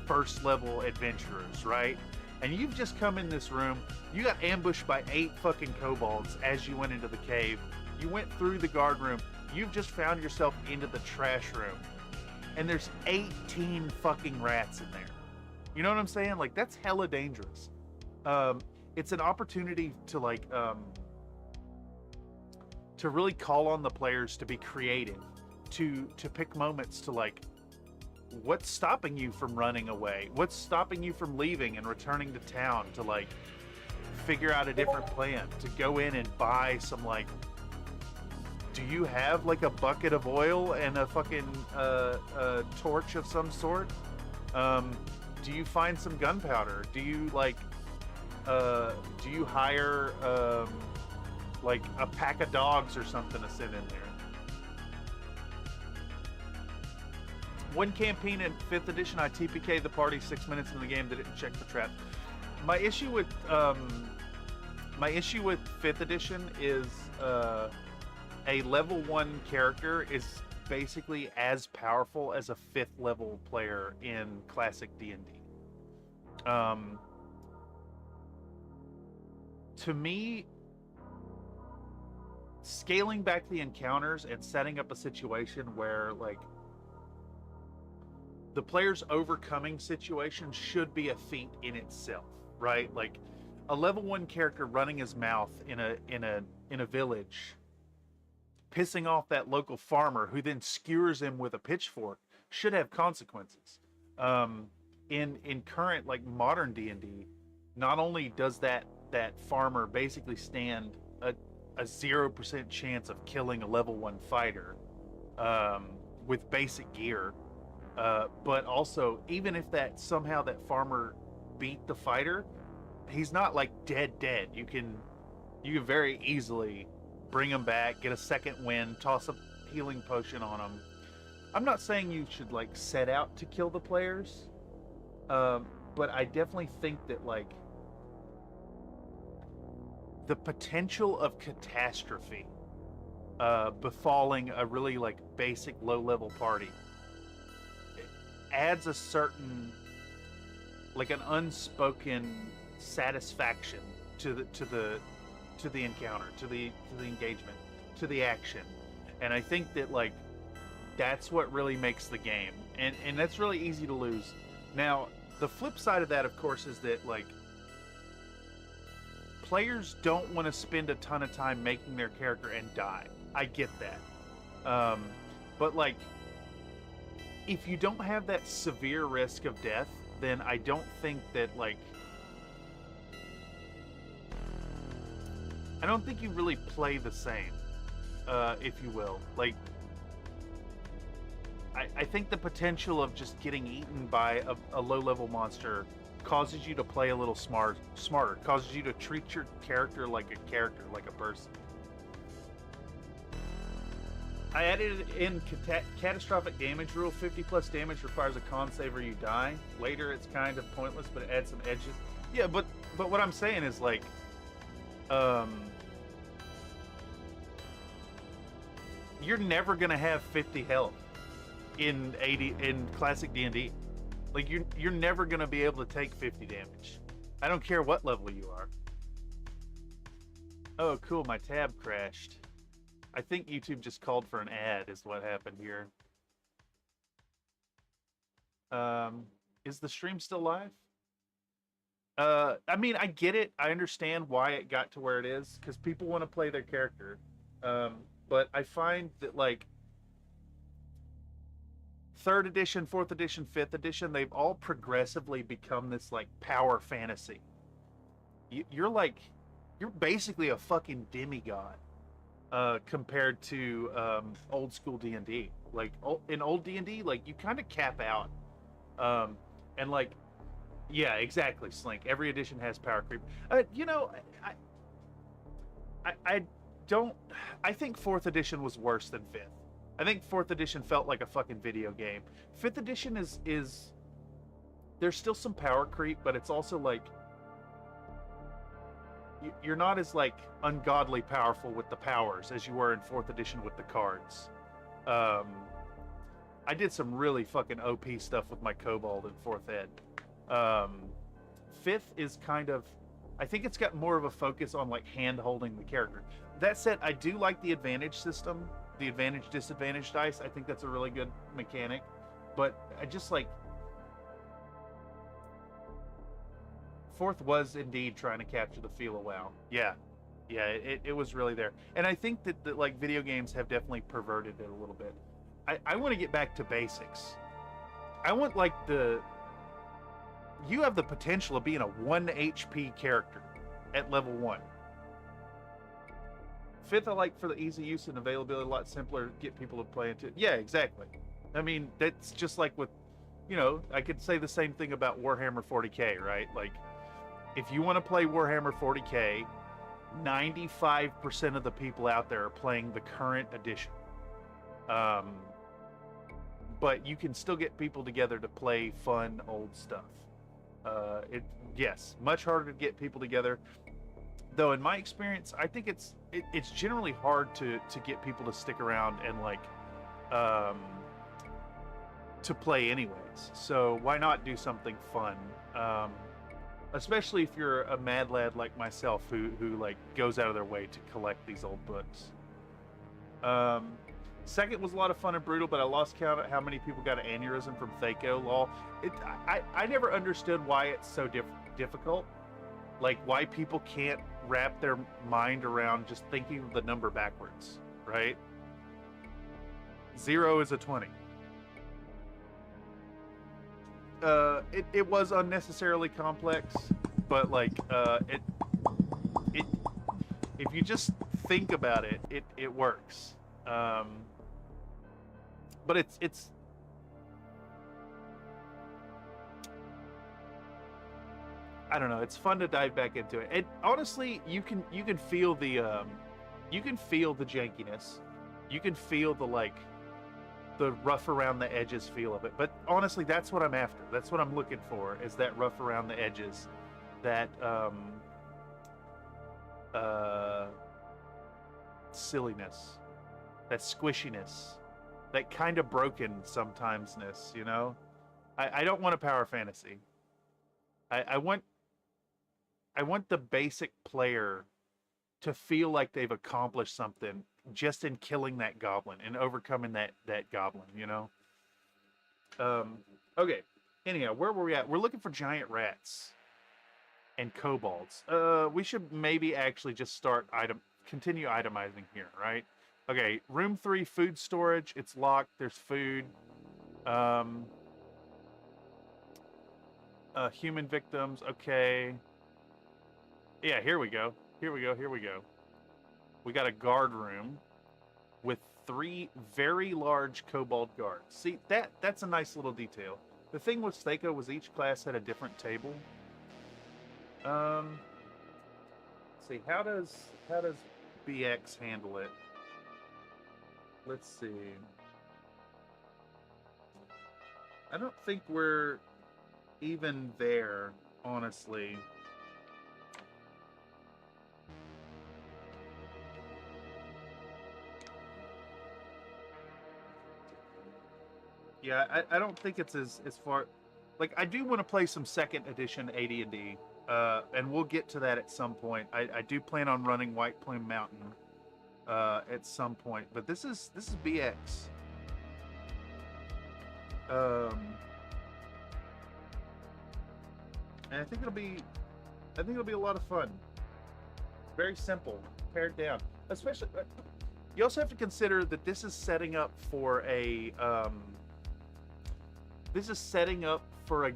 first level adventurers, right? And you've just come in this room, you got ambushed by 8 fucking kobolds as you went into the cave. You went through the guard room, you've just found yourself into the trash room, and there's 18 fucking rats in there. You know what I'm saying? Like, that's hella dangerous. It's an opportunity to to really call on the players to be creative, to pick moments to like, what's stopping you from running away? What's stopping you from leaving and returning to town to like figure out a different plan, to go in and buy some like, do you have like a bucket of oil and a fucking torch of some sort? Do you find some gunpowder? Do you like, do you hire like a pack of dogs or something to sit in there? One campaign in 5th edition, I TPK'd the party 6 minutes into the game that didn't check for traps. My issue with 5th edition is a level 1 character is basically as powerful as a 5th level player in classic D&D. To me, scaling back the encounters and setting up a situation where like the player's overcoming situation should be a feat in itself, right? Like a level 1 character running his mouth in a village, pissing off that local farmer who then skewers him with a pitchfork should have consequences. In current like modern D&D, not only does that farmer basically stand a 0% chance of killing a level 1 fighter with basic gear, but also even if that somehow that farmer beat the fighter, he's not like dead. You can very easily bring him back, get a second win, toss a healing potion on him. I'm not saying you should like set out to kill the players, but I definitely think that like the potential of catastrophe befalling a really like basic low-level party adds a certain like an unspoken satisfaction to the encounter, to the engagement, to the action. And I think that like that's what really makes the game, and that's really easy to lose. Now the flip side of that, of course, is that like players don't want to spend a ton of time making their character and die. I get that. But like, if you don't have that severe risk of death, then I don't think that like, I don't think you really play the same, if you will. Like, I think the potential of just getting eaten by a low-level monster causes you to play a little smarter, causes you to treat your character, like a person. I added in catastrophic damage rule. 50 plus damage requires a con save or you die. Later it's kind of pointless, but it adds some edges. Yeah, but what I'm saying is like, you're never gonna have 50 health in classic D&D. Like you're never gonna be able to take 50 damage. I don't care what level you are. Oh, cool, my tab crashed. I think YouTube just called for an ad is what happened here. Is the stream still live? I mean, I get it. I understand why it got to where it is, because people want to play their character. But I find that like 3rd edition, 4th edition, 5th edition, they've all progressively become this like power fantasy. You're basically a fucking demigod compared to old school D&D. Like in old D&D, like you kind of cap out, and like Yeah, exactly, Slink. Every edition has power creep. You know, I don't. I think 4th edition was worse than 5th. I think 4th edition felt like a fucking video game. 5th edition is there's still some power creep, but it's also like you're not as like ungodly powerful with the powers as you were in 4th edition with the cards. I did some really fucking OP stuff with my Kobold in 4th ed. 5th is kind of, I think it's got more of a focus on like hand holding the character. That said, I do like the advantage system, the advantage disadvantage dice. I think that's a really good mechanic, but I just like 4th was indeed trying to capture the feel of WoW. Yeah, it was really there. And I think that like video games have definitely perverted it a little bit. I want to get back to basics. I want like you have the potential of being a 1 HP character at level 1. 5th I like for the easy use and availability, a lot simpler to get people to play into it. Yeah, exactly. I mean, that's just like with, you know, I could say the same thing about Warhammer 40k, right? Like, if you want to play Warhammer 40k, 95% of the people out there are playing the current edition. But you can still get people together to play fun old stuff. Yes, much harder to get people together. Though in my experience, I think it's generally hard to get people to stick around and like to play anyways. So why not do something fun? Especially if you're a mad lad like myself who like goes out of their way to collect these old books. Second was a lot of fun and brutal, but I lost count at how many people got an aneurysm from Thaco lol. I never understood why it's so difficult. Like why people can't wrap their mind around just thinking of the number backwards, right? 0 is a 20. It was unnecessarily complex, but like if you just think about it, it works. But it's I don't know, it's fun to dive back into it. And honestly, you can feel the jankiness. You can feel the like the rough around the edges feel of it. But honestly, that's what I'm after. That's what I'm looking for, is that rough around the edges, that silliness, that squishiness, that kind of broken sometimesness, you know? I don't want a power fantasy. I want the basic player to feel like they've accomplished something just in killing that goblin and overcoming that goblin, you know? Okay. Anyhow, where were we at? We're looking for giant rats and kobolds. We should maybe actually just continue itemizing here, right? Okay, room 3, food storage. It's locked. There's food. Human victims. Okay. Yeah, here we go. Here we go. We got a guard room with 3 very large kobold guards. See, that's a nice little detail. The thing with Thaco was each class had a different table. Let's see, how does BX handle it? Let's see. I don't think we're even there, honestly. Yeah, I don't think it's as far. Like, I do want to play some 2nd edition AD&D, and we'll get to that at some point. I do plan on running White Plume Mountain at some point, but this is BX. And I think it'll be a lot of fun. Very simple, pared down. Especially, you also have to consider that this is setting up for a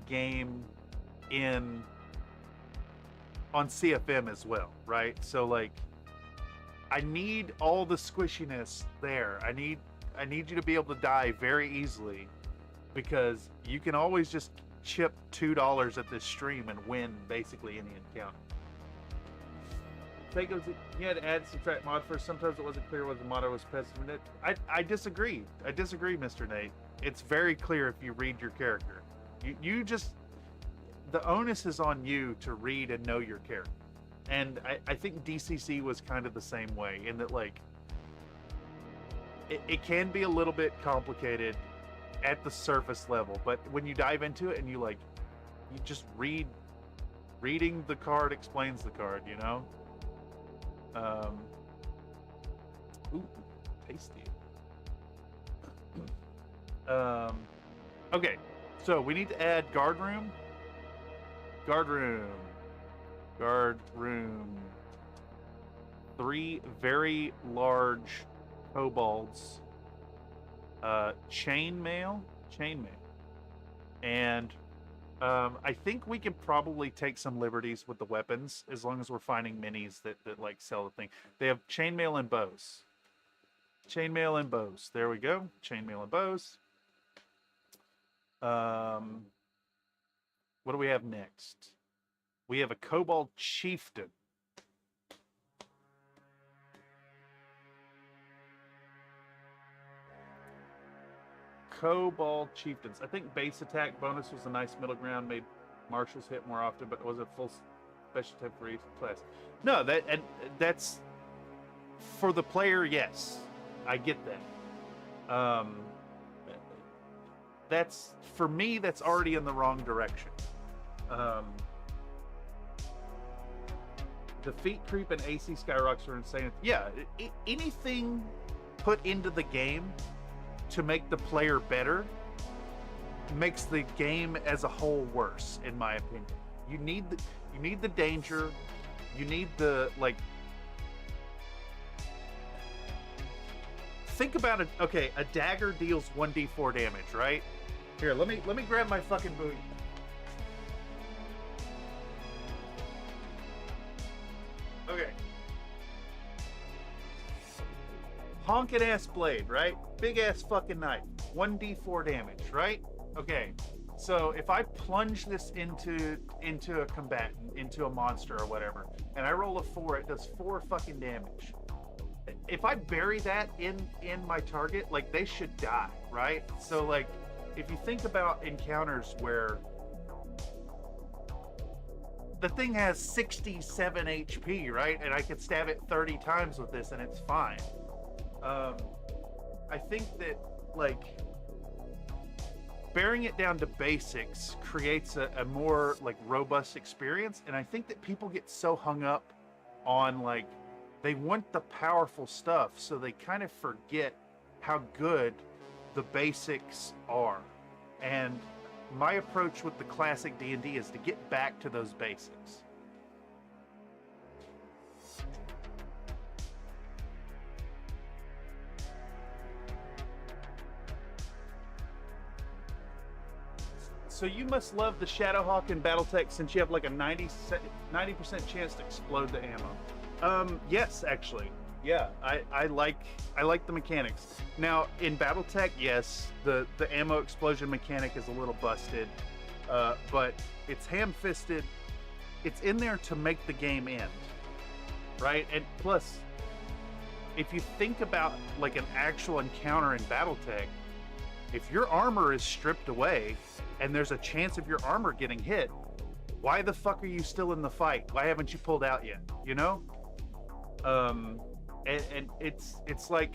game on CFM as well, right? So like, I need all the squishiness there. I need you to be able to die very easily, because you can always just chip $2 at this stream and win basically any encounter. Fake goes, you had to add subtract mod first. Sometimes it wasn't clear what the motto was specific. I disagree. I disagree, Mr. Nate. It's very clear if you read your character. You just, the onus is on you to read and know your character. And I think DCC was kind of the same way in that, like, it can be a little bit complicated at the surface level, but when you dive into it and you just reading the card explains the card, you know? Ooh, tasty. Okay, so we need to add guard room. 3 very large kobolds. Chainmail, and I think we can probably take some liberties with the weapons as long as we're finding minis that like sell the thing. They have chainmail and bows. There we go. Chainmail and bows. What do we have next? We have a kobold chieftain. Kobold chieftains. I think base attack bonus was a nice middle ground, made marshals hit more often, but it was a full special type for each class. No, that's for the player. Yes, I get that. That's for me. That's already in the wrong direction. Defeat creep and AC skyrocks are insane. Yeah, anything put into the game to make the player better makes the game as a whole worse, in my opinion. You need the danger, you need the, like, think about it. Okay, a dagger deals 1d4 damage, right? Here, let me grab my fucking boot. Okay. Honkin' ass blade, right? Big ass fucking knife. 1d4 damage, right? Okay. So if I plunge this into a combatant, into a monster or whatever, and I roll a 4, it does 4 fucking damage. If I bury that in my target, like, they should die, right? So, like, if you think about encounters where the thing has 67 HP, right? And I could stab it 30 times with this and it's fine. I think that, like, bearing it down to basics creates a more, like, robust experience. And I think that people get so hung up on, like, they want the powerful stuff, so they kind of forget how good the basics are. And my approach with the classic D&D is to get back to those basics. So you must love the Shadowhawk and Battletech since you have like a 90% chance to explode the ammo. Yes, actually. Yeah, I like the mechanics. Now in Battletech, yes, the ammo explosion mechanic is a little busted, but it's ham-fisted. It's in there to make the game end, right? And plus, if you think about like an actual encounter in Battletech, if your armor is stripped away and there's a chance of your armor getting hit, why the fuck are you still in the fight? Why haven't you pulled out yet? You know? And it's like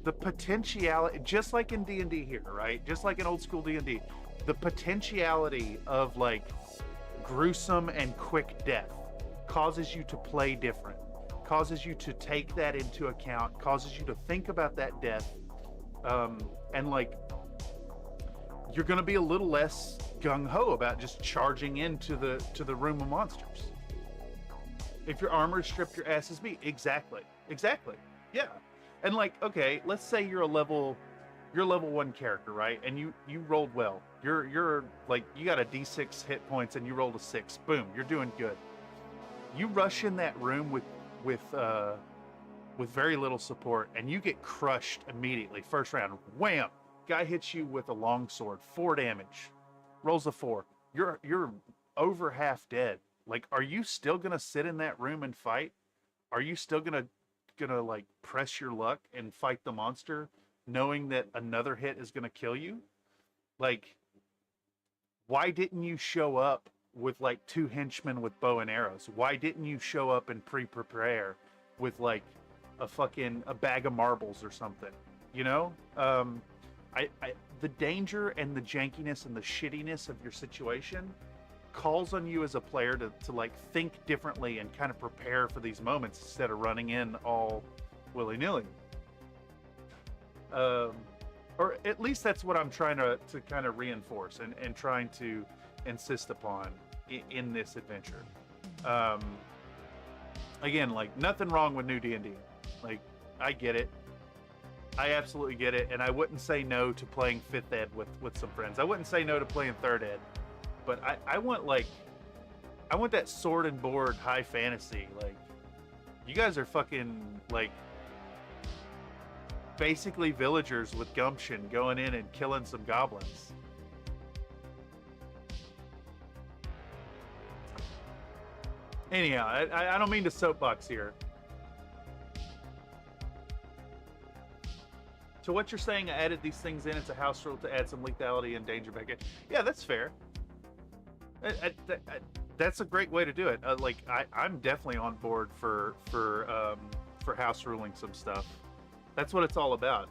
the potentiality, just like in D&D here, right? Just like in old school D&D, the potentiality of like gruesome and quick death causes you to play different, causes you to take that into account, causes you to think about that death, and like you're going to be a little less gung-ho about just charging into the room of monsters. If your armor is stripped, your ass is beat. Exactly. Yeah. And like, okay, let's say you're level 1 character, right? And you rolled well. You're like, you got a D6 hit points and you rolled a 6. Boom, you're doing good. You rush in that room with very little support and you get crushed immediately. First round, wham, Guy hits you with a longsword, 4 damage, rolls a 4. You're over half dead. Like, are you still gonna sit in that room and fight? Are you still gonna like press your luck and fight the monster, knowing that another hit is gonna kill you? Like, why didn't you show up with like 2 henchmen with bow and arrows? Why didn't you show up and prepare with like a bag of marbles or something? You know, the danger and the jankiness and the shittiness of your situation calls on you as a player to like think differently and kind of prepare for these moments instead of running in all willy-nilly. Or at least that's what I'm trying to kind of reinforce and trying to insist upon in this adventure. Again, like, nothing wrong with new D&D. Like, I get it. I absolutely get it, and I wouldn't say no to playing 5th ed with some friends. I wouldn't say no to playing 3rd ed, but I want that sword and board high fantasy. Like, you guys are fucking, like, basically villagers with gumption going in and killing some goblins. Anyhow, I don't mean to soapbox here. So what you're saying, I added these things in, it's a house rule to add some lethality and danger back in. Yeah, that's fair. That's a great way to do it. Like, I'm definitely on board for house ruling some stuff. That's what it's all about.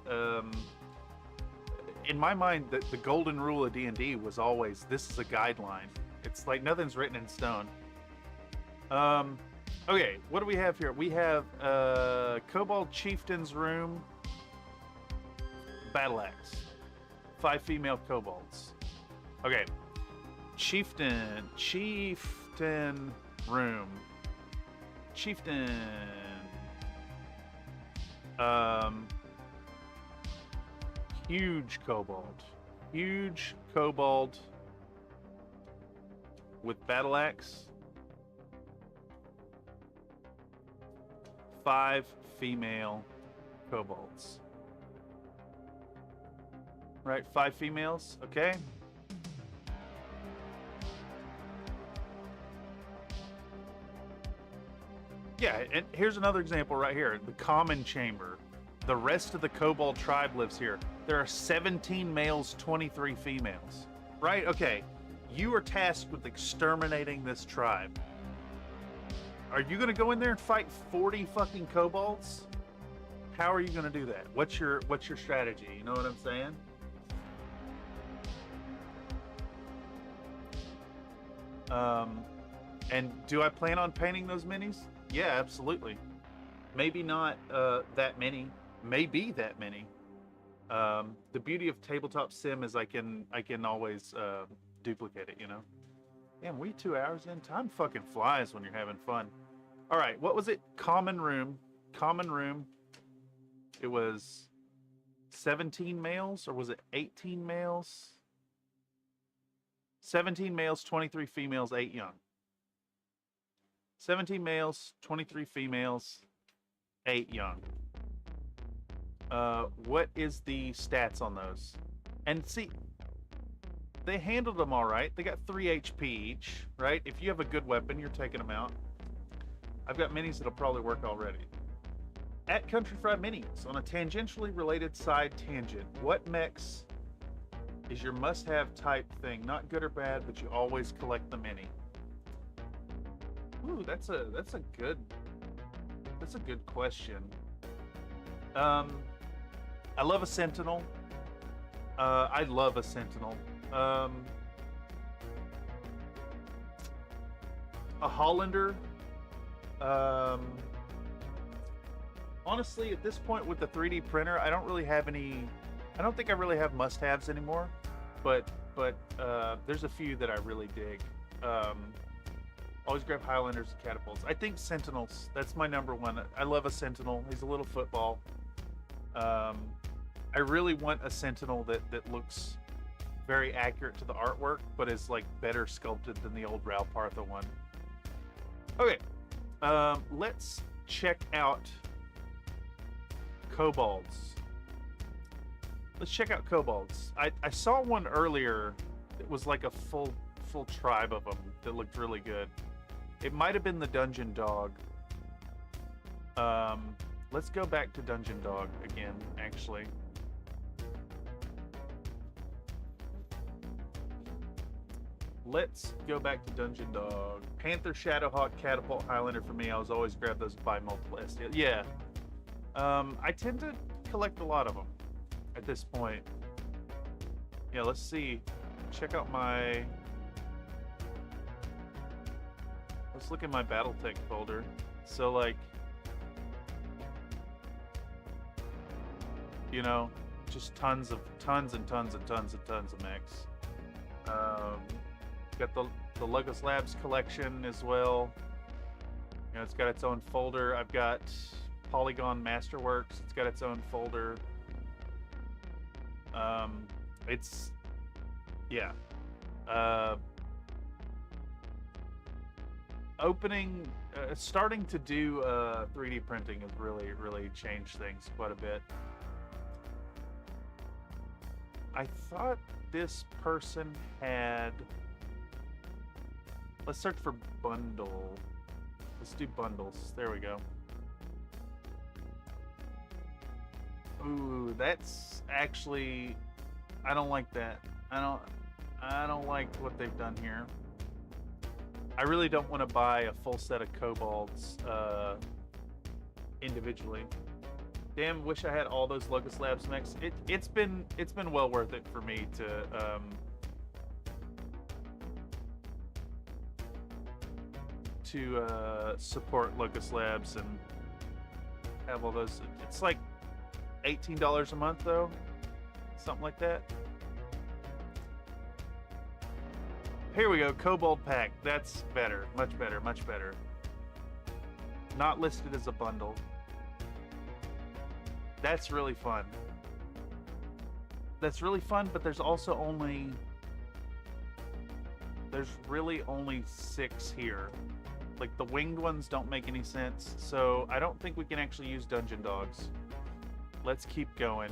In my mind, the golden rule of D&D was always, this is a guideline. It's like nothing's written in stone. Okay, what do we have here? We have Kobold Chieftain's Room, Battle Axe, 5 female kobolds. Okay, Chieftain Room, Chieftain. Huge kobold with battle axe. 5 female kobolds. Right, 5 females, okay. Yeah, and here's another example right here. The common chamber. The rest of the kobold tribe lives here. There are 17 males, 23 females. Right? Okay. You are tasked with exterminating this tribe. Are you going to go in there and fight 40 fucking kobolds? How are you going to do that? What's your strategy? You know what I'm saying? And do I plan on painting those minis? Yeah, absolutely. Maybe not that many. Maybe that many. The beauty of tabletop sim is I can always duplicate it, you know. Damn, we 2 hours in. Time fucking flies when you're having fun. All right, what was it? Common room. It was 17 males, or was it 18 males? 17 males, 23 females, 8 young. 17 males, 23 females, 8 young. What is the stats on those? And see, they handled them all right. They got 3 HP each, right? If you have a good weapon, you're taking them out. I've got minis that'll probably work already. At Country Fried Minis, on a tangentially related side tangent, what mechs is your must-have type thing? Not good or bad, but you always collect the mini. Ooh, that's a good question. I love a Sentinel. I love a Sentinel. A Hollander. Honestly, at this point with the 3D printer, I don't really have any. I don't think I really have must-haves anymore. But there's a few that I really dig. Always grab Highlanders and catapults. I think Sentinels. That's my number one. I love a Sentinel. He's a little football. I really want a Sentinel that looks very accurate to the artwork, but is like better sculpted than the old Ral Partha one. Okay, let's check out kobolds. Let's check out kobolds. I saw one earlier. It was like a full tribe of them that looked really good. It might have been the dungeon dog. Let's go back to dungeon dog again, actually. Let's go back to dungeon dog. Panther, Shadowhawk, Catapult, Highlander for me. I was always grab those by multiple STL. Yeah. I tend to collect a lot of them at this point. Yeah, let's see. Check out my... Let's look at my Battletech folder. So, like... You know, just tons and tons of mechs. Got the Logos Labs collection as well. You know, it's got its own folder. I've got Polygon Masterworks. It's got its own folder. It's, yeah. Starting to do 3D printing has really changed things quite a bit. I thought this person had... Let's search for bundle. Let's do bundles. There we go. Ooh, that's actually... I don't like that. I don't like what they've done here. I really don't want to buy a full set of kobolds individually. Damn, wish I had all those Locust Labs mechs. It's been well worth it for me to support Locust Labs and have all those. It's like $18 a month though, something like that. Here we go, Kobold Pack. That's better, much better. Not listed as a bundle. That's really fun. That's really fun, but there's also only... There's really only 6 here. Like, the winged ones don't make any sense, so I don't think we can actually use dungeon dogs. Let's keep going.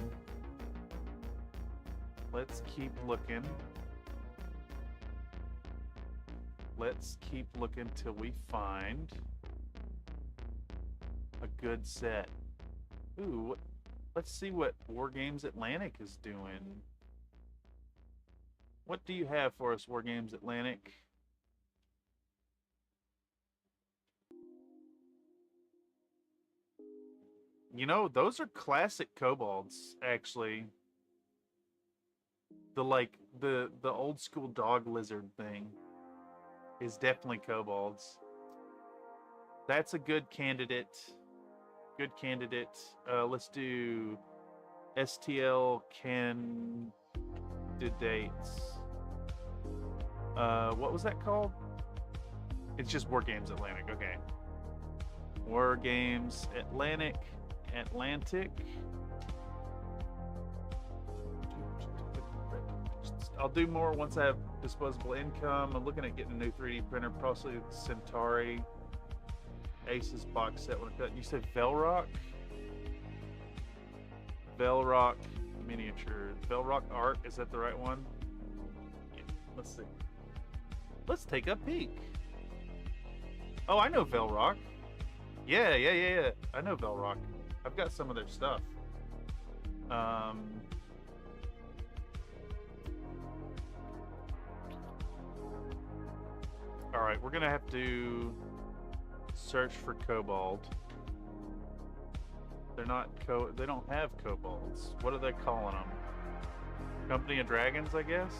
Let's keep looking. Let's keep looking till we find a good set. Ooh, let's see what War Games Atlantic is doing. What do you have for us, War Games Atlantic? You know, those are classic kobolds, actually. The old school dog lizard thing is definitely kobolds. That's a good candidate. Good candidate. Let's do STL candidates. What was that called? It's just War Games Atlantic. Okay. War Games Atlantic. I'll do more once I have disposable income. I'm looking at getting a new 3D printer, possibly Centauri. Aces box set. You said Velrock? Velrock miniature. Velrock art, is that the right one? Yeah, let's see. Let's take a peek. Oh, I know Velrock. Yeah. I know Velrock. I've got some of their stuff. Alright, we're gonna have to search for kobold. They don't have kobolds. What are they calling them? Company of Dragons, I guess?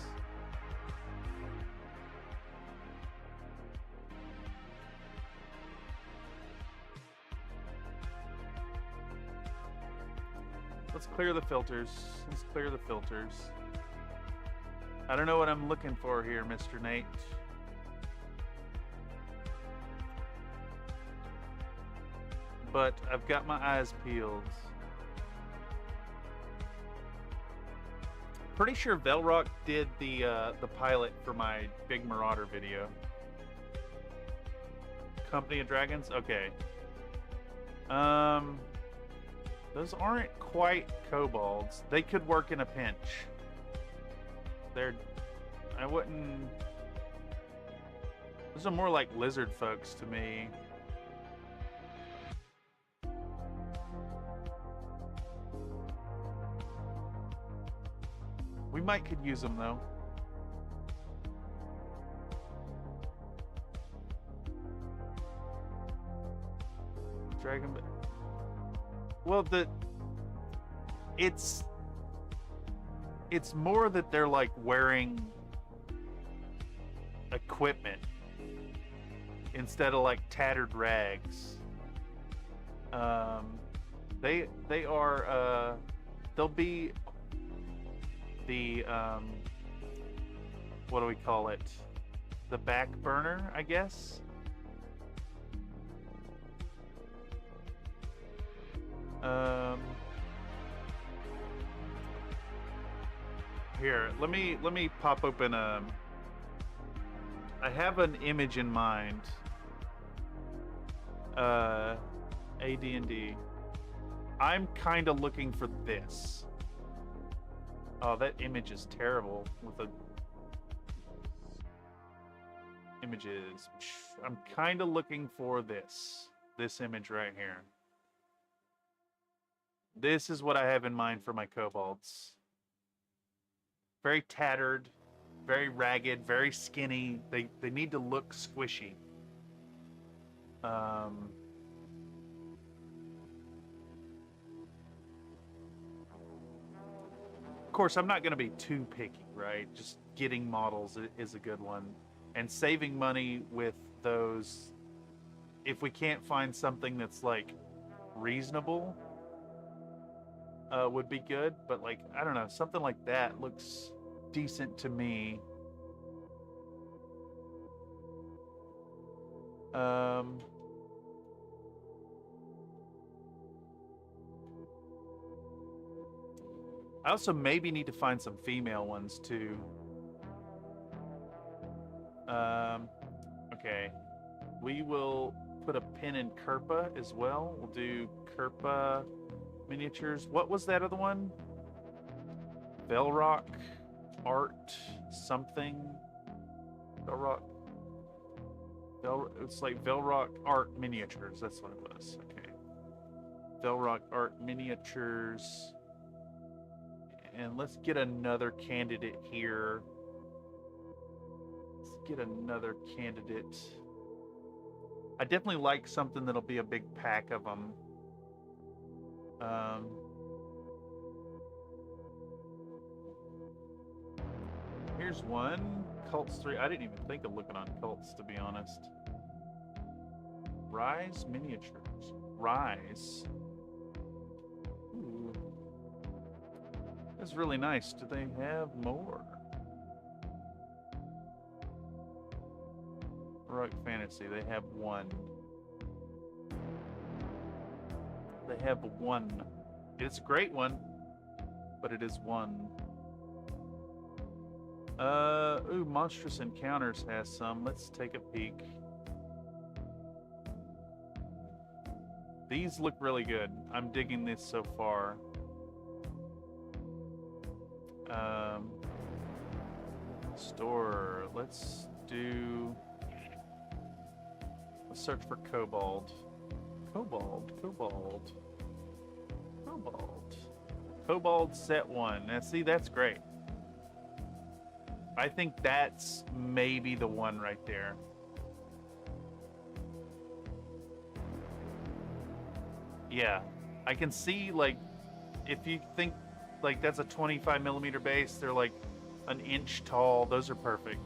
Let's clear the filters. I don't know what I'm looking for here, Mr. Nate. But I've got my eyes peeled. Pretty sure Velrock did the pilot for my Big Marauder video. Company of Dragons? Okay. Those aren't quite kobolds. They could work in a pinch. I wouldn't... Those are more like lizard folks to me. We might could use them though. Dragon... Well, it's more that they're like wearing equipment instead of like tattered rags. They are they'll be the what do we call it? The back burner, I guess. Here, let me pop open I have an image in mind. AD&D. I'm kind of looking for this. Oh, that image is terrible with the images. I'm kind of looking for this image right here. This is what I have in mind for my kobolds. Very tattered, very ragged, very skinny. They need to look squishy. Of course, I'm not going to be too picky, right? Just getting models is a good one. And saving money with those, if we can't find something that's like reasonable, would be good. But like, I don't know, something like that looks decent to me. I also maybe need to find some female ones too. Okay. We will put a pin in Kerpa as well. We'll do Kerpa miniatures. What was that other one? Velrock art something. Velrock. It's like Velrock art miniatures. That's what it was. Okay. Velrock art miniatures. And let's get another candidate here. Let's get another candidate. I definitely like something that'll be a big pack of them. Here's one. Cults 3. I didn't even think of looking on cults, to be honest. Rise miniatures. Rise. Ooh. That's really nice. Do they have more? Heroic Fantasy. They have one. They have one. It's a great one, but it is one. Ooh, Monstrous Encounters has some. Let's take a peek. These look really good. I'm digging this so far. Store. Let's search for Kobold. Kobold set 1. Now, see, that's great. I think that's maybe the one right there. Yeah, I can see, like, if you think like that's a 25mm base, they're like an inch tall. Those are perfect.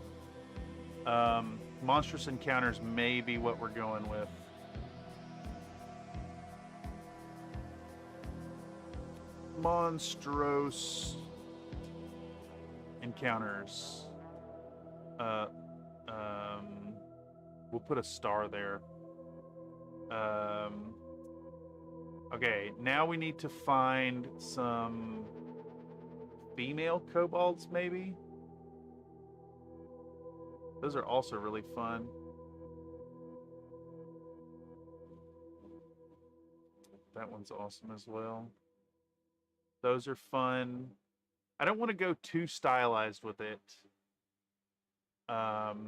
Monstrous Encounters may be what we're going with. Monstrous Encounters. We'll put a star there. Okay, now we need to find some female kobolds, maybe? Those are also really fun. That one's awesome as well. Those are fun. I don't want to go too stylized with it. Another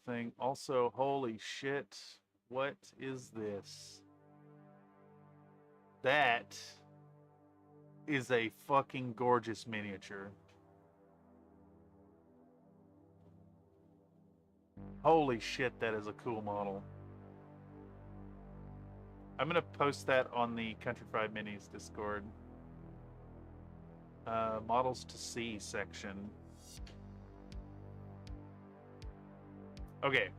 thing. Also, holy shit. What is this? That is a fucking gorgeous miniature. Holy shit, that is a cool model. I'm gonna post that on the Country Fried Minis Discord. Models to see section. Okay,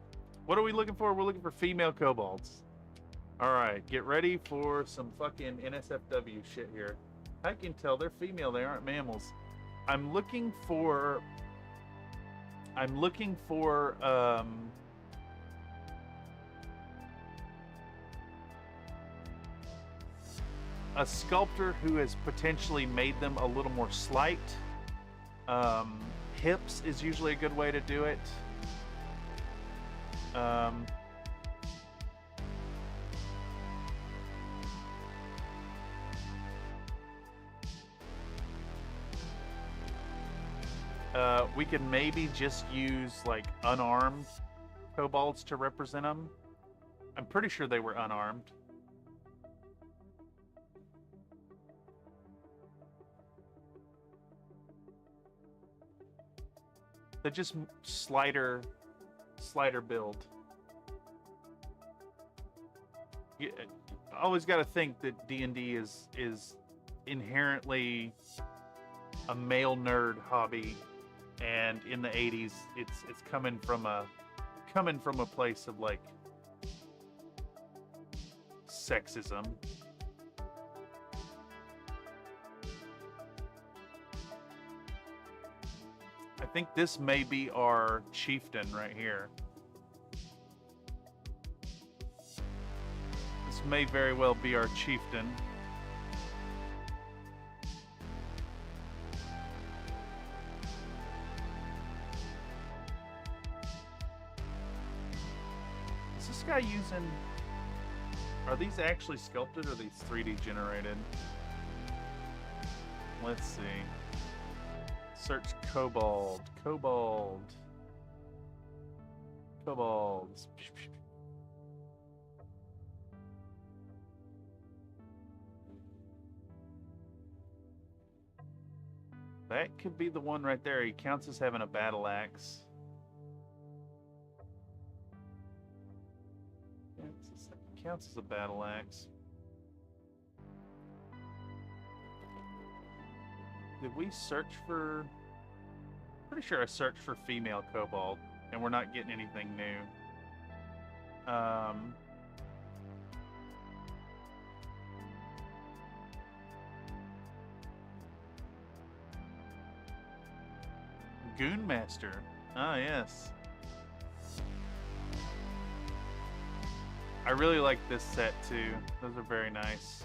what are we looking for? We're looking for female kobolds. All right, get ready for some fucking NSFW shit here. I can tell they're female, they aren't mammals. I'm looking for a sculptor who has potentially made them a little more slight. Hips is usually a good way to do it. We could maybe just use like unarmed kobolds to represent them. I'm pretty sure they were unarmed. They're just slider build. You always got to think that D&D is inherently a male nerd hobby, and in the 80s, it's coming from a place of like sexism. I think this may be our chieftain right here. This may very well be our chieftain. Is this guy using... Are these actually sculpted or are these 3D generated? Let's see. Search kobold. Kobolds. That could be the one right there. He counts as having a battle axe. Counts as a battle axe. Did we search for... Pretty sure I searched for female kobold, and we're not getting anything new. Goonmaster. Ah, yes. I really like this set too. Those are very nice.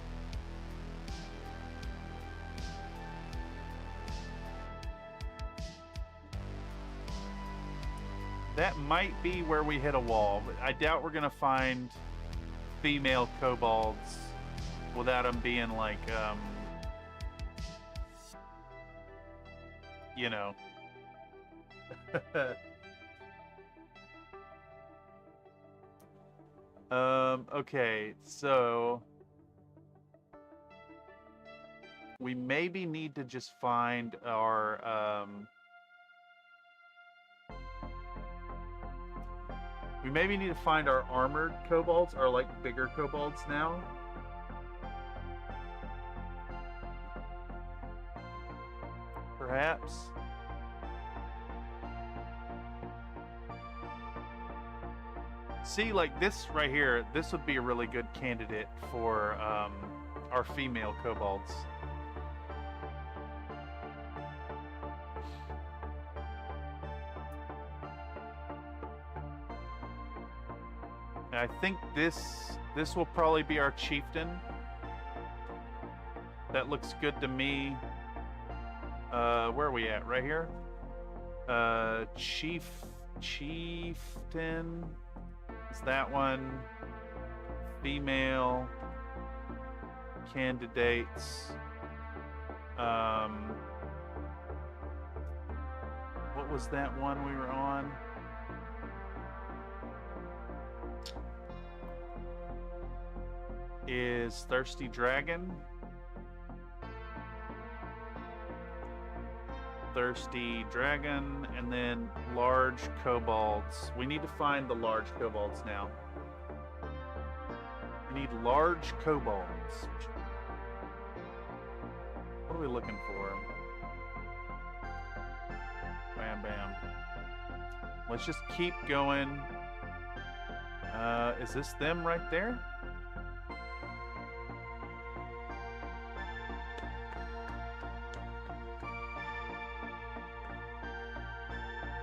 That might be where we hit a wall, but I doubt we're gonna find female kobolds without them being like, you know. Okay, so we maybe need to just find our, we maybe need to find our armored kobolds, or like bigger kobolds now. Perhaps. See, like this right here, this would be a really good candidate for our female kobolds. And I think this will probably be our chieftain. That looks good to me. Where are we at? Right here? Chieftain. Is that one? Female. candidates. What was that one we were on? Is Thirsty Dragon. Thirsty Dragon, and then large kobolds. We need to find the large kobolds now. We need large kobolds. What are we looking for? Bam, bam. Let's just keep going. Is this them right there?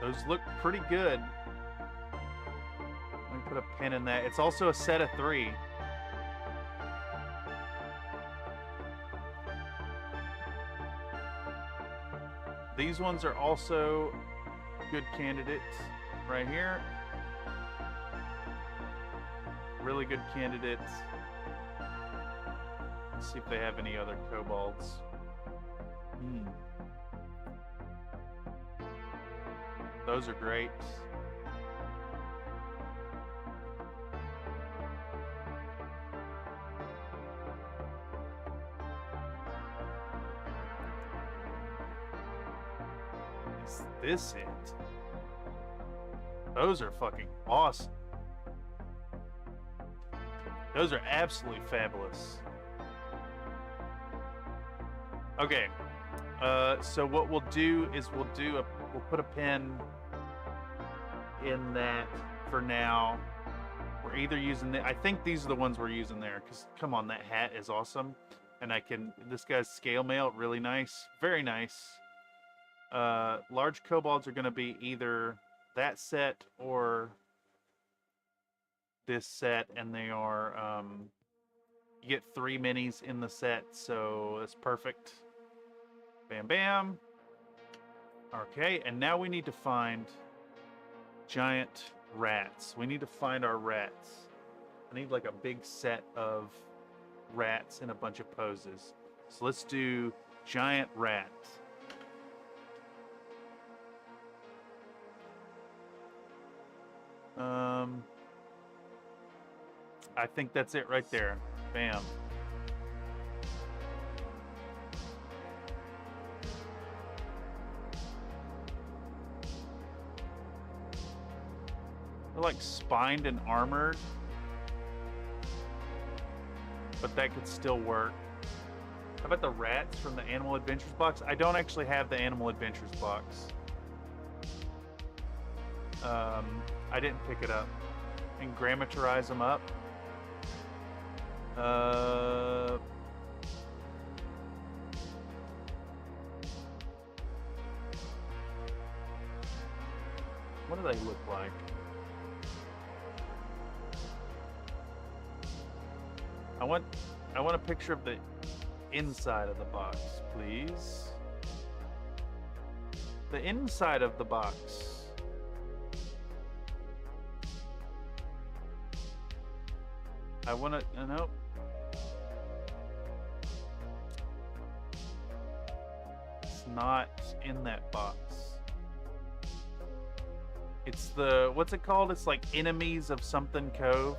Those look pretty good. Let me put a pin in that. It's also a set of 3. These ones are also good candidates right here. Really good candidates. Let's see if they have any other kobolds. Those are great. Is this it? Those are fucking awesome. Those are absolutely fabulous. Okay. So what we'll do is we'll put a pin in that for now. We're either using I think these are the ones we're using there, because come on, that hat is awesome. And this guy's scale mail, really nice. Very nice. Large kobolds are going to be either that set or this set, and they are, you get 3 minis in the set, so that's perfect. Bam, bam. Okay, and now we need to find giant rats. We need to find our rats. I need like a big set of rats in a bunch of poses. So let's do giant rats. I think that's it right there. Bam. They're like spined and armored, but that could still work. How about the rats from the Animal Adventures box? I don't actually have the Animal Adventures box. I didn't pick it up. And grammaturize them up. What do they look like? I want a picture of the inside of the box, please. The inside of the box. I want to, nope. It's not in that box. It's the, what's it called? It's like Enemies of Something Cove.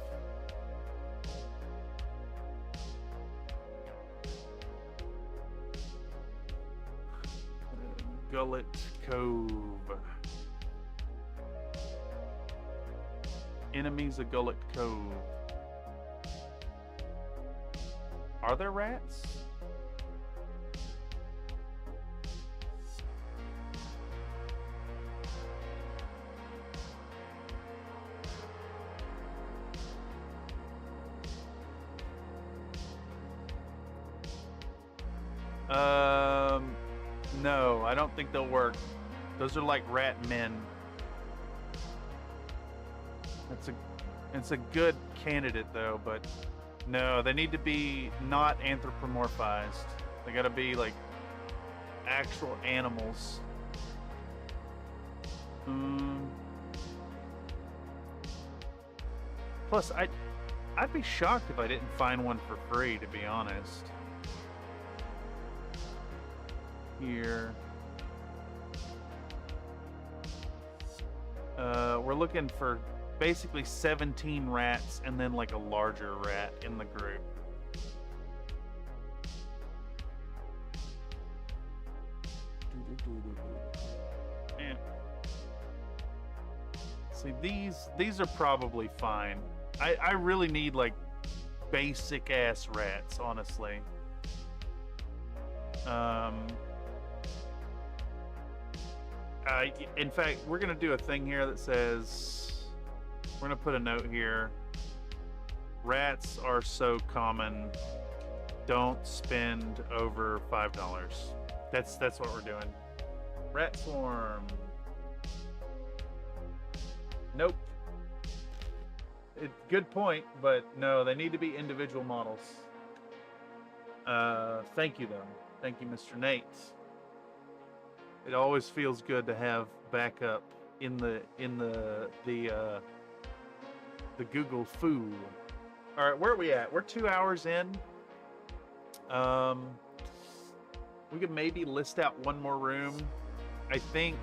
Gullet Cove. Enemies of Gullet Cove. Are there rats? No, I don't think they'll work. Those are like rat men. It's a good candidate though, but no, they need to be not anthropomorphized. They gotta be like actual animals. Plus, I'd be shocked if I didn't find one for free, to be honest. here. We're looking for basically 17 rats and then like a larger rat in the group. Yeah. See, these are probably fine. I really need like basic ass rats, honestly. In fact, we're gonna do a thing here that says, we're gonna put a note here. Rats are so common. Don't spend over $5. That's what we're doing. Rat swarm. Nope. Good point, but no, they need to be individual models. Thank you, though. Thank you, Mr. Nate. It always feels good to have backup in the Google Foo. All right, where are we at? We're 2 hours in. We could maybe list out one more room. I think.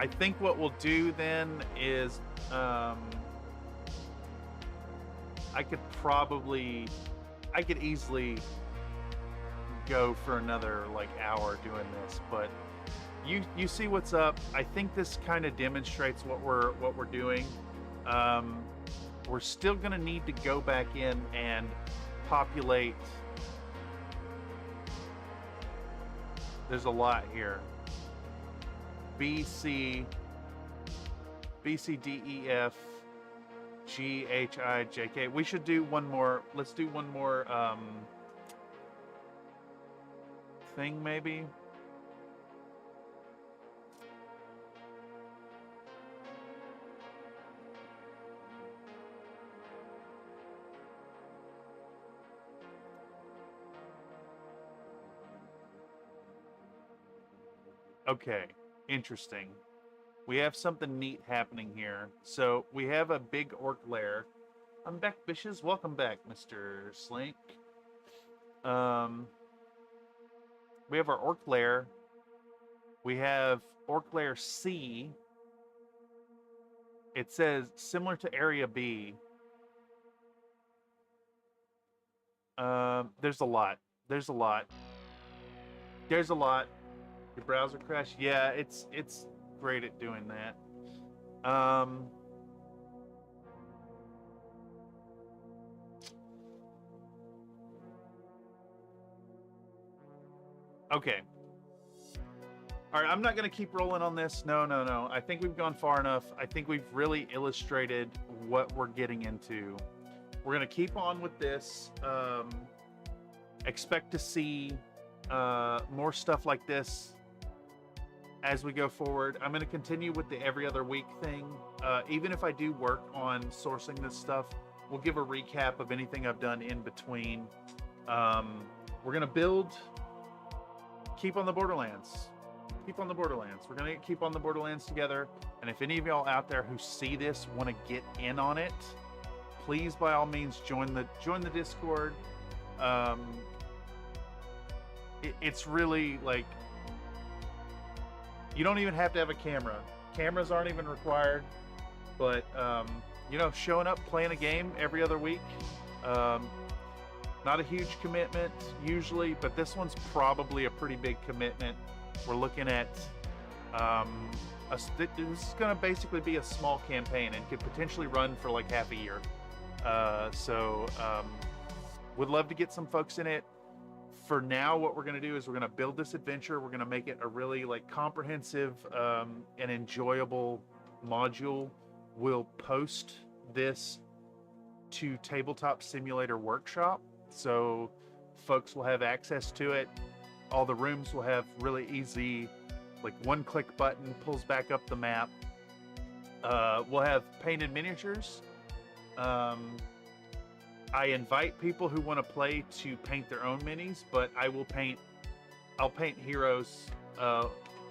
I think what we'll do then is I could easily go for another like hour doing this, but you see what's up. I think this kind of demonstrates what we're doing. We're still gonna need to go back in and populate. There's a lot here. B, C, D, E, F, G, H, I, J, K. We should do one more. Let's do one more thing, maybe. Okay. Interesting. We have something neat happening here. So we have a big orc lair. I'm back, bitches. Welcome back, Mr. Slink. We have our orc lair. We have orc lair C. It says similar to area B. There's a lot. There's a lot. There's a lot. Your browser crashed? Yeah, it's great at doing that. Okay. All right, I'm not going to keep rolling on this. No. I think we've gone far enough. I think we've really illustrated what we're getting into. We're going to keep on with this. Expect to see more stuff like this as we go forward. I'm going to continue with the every other week thing. Even if I do work on sourcing this stuff, we'll give a recap of anything I've done in between. We're going to build, keep on the Borderlands. Keep on the Borderlands. We're going to keep on the Borderlands together. And if any of y'all out there who see this want to get in on it, please, by all means, join the Discord. It's really like, you don't even have to have a camera. Cameras aren't even required. But, showing up, playing a game every other week, not a huge commitment usually, but this one's probably a pretty big commitment. We're looking at, this is going to basically be a small campaign and could potentially run for like half a year. Would love to get some folks in it. For now, what we're going to do is we're going to build this adventure. We're going to make it a really like comprehensive and enjoyable module. We'll post this to Tabletop Simulator Workshop, so folks will have access to it. All the rooms will have really easy, like one-click button pulls back up the map. We'll have painted miniatures. I invite people who want to play to paint their own minis, but I'll paint heroes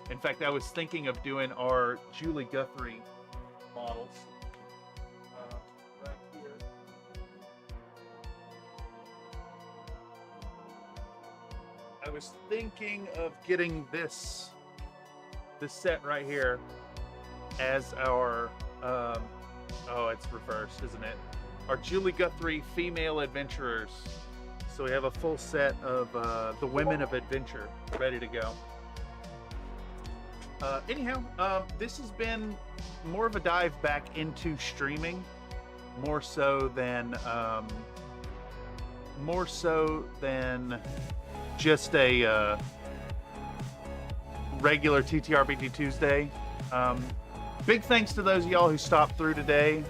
In fact, I was thinking of doing our Julie Guthrie models right here. I was thinking of getting this set right here as our oh, it's reversed, isn't it? Our Julie Guthrie female adventurers. So we have a full set of the women of adventure ready to go. Anyhow, this has been more of a dive back into streaming, more so than just a regular TTRPG Tuesday. Big thanks to those of y'all who stopped through today.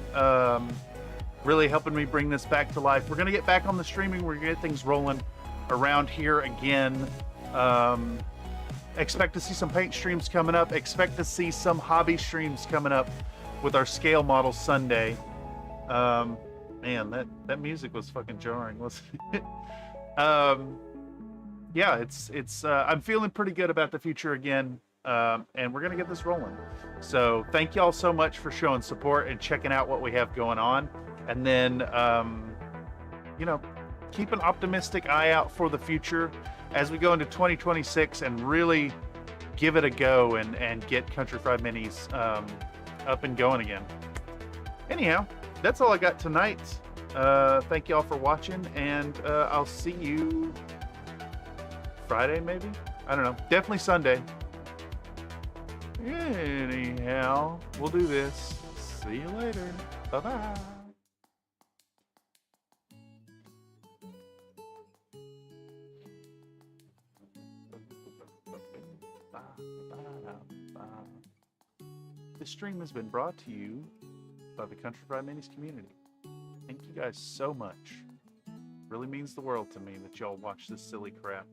Really helping me bring this back to life. We're gonna get back on the streaming. We're gonna get things rolling around here again. Expect to see some paint streams coming up. Expect to see some hobby streams coming up with our scale model Sunday. Man, that music was fucking jarring, wasn't it? Yeah, it's I'm feeling pretty good about the future again. And we're gonna get this rolling. So thank y'all so much for showing support and checking out what we have going on. And then, you know, keep an optimistic eye out for the future as we go into 2026 and really give it a go and get Country Fried Minis up and going again. Anyhow, that's all I got tonight. Thank y'all for watching, and I'll see you Friday, maybe? I don't know. Definitely Sunday. Anyhow, we'll do this. See you later. Bye-bye. This stream has been brought to you by the Country Fried Minis community. Thank you guys so much. Really means the world to me that y'all watch this silly crap.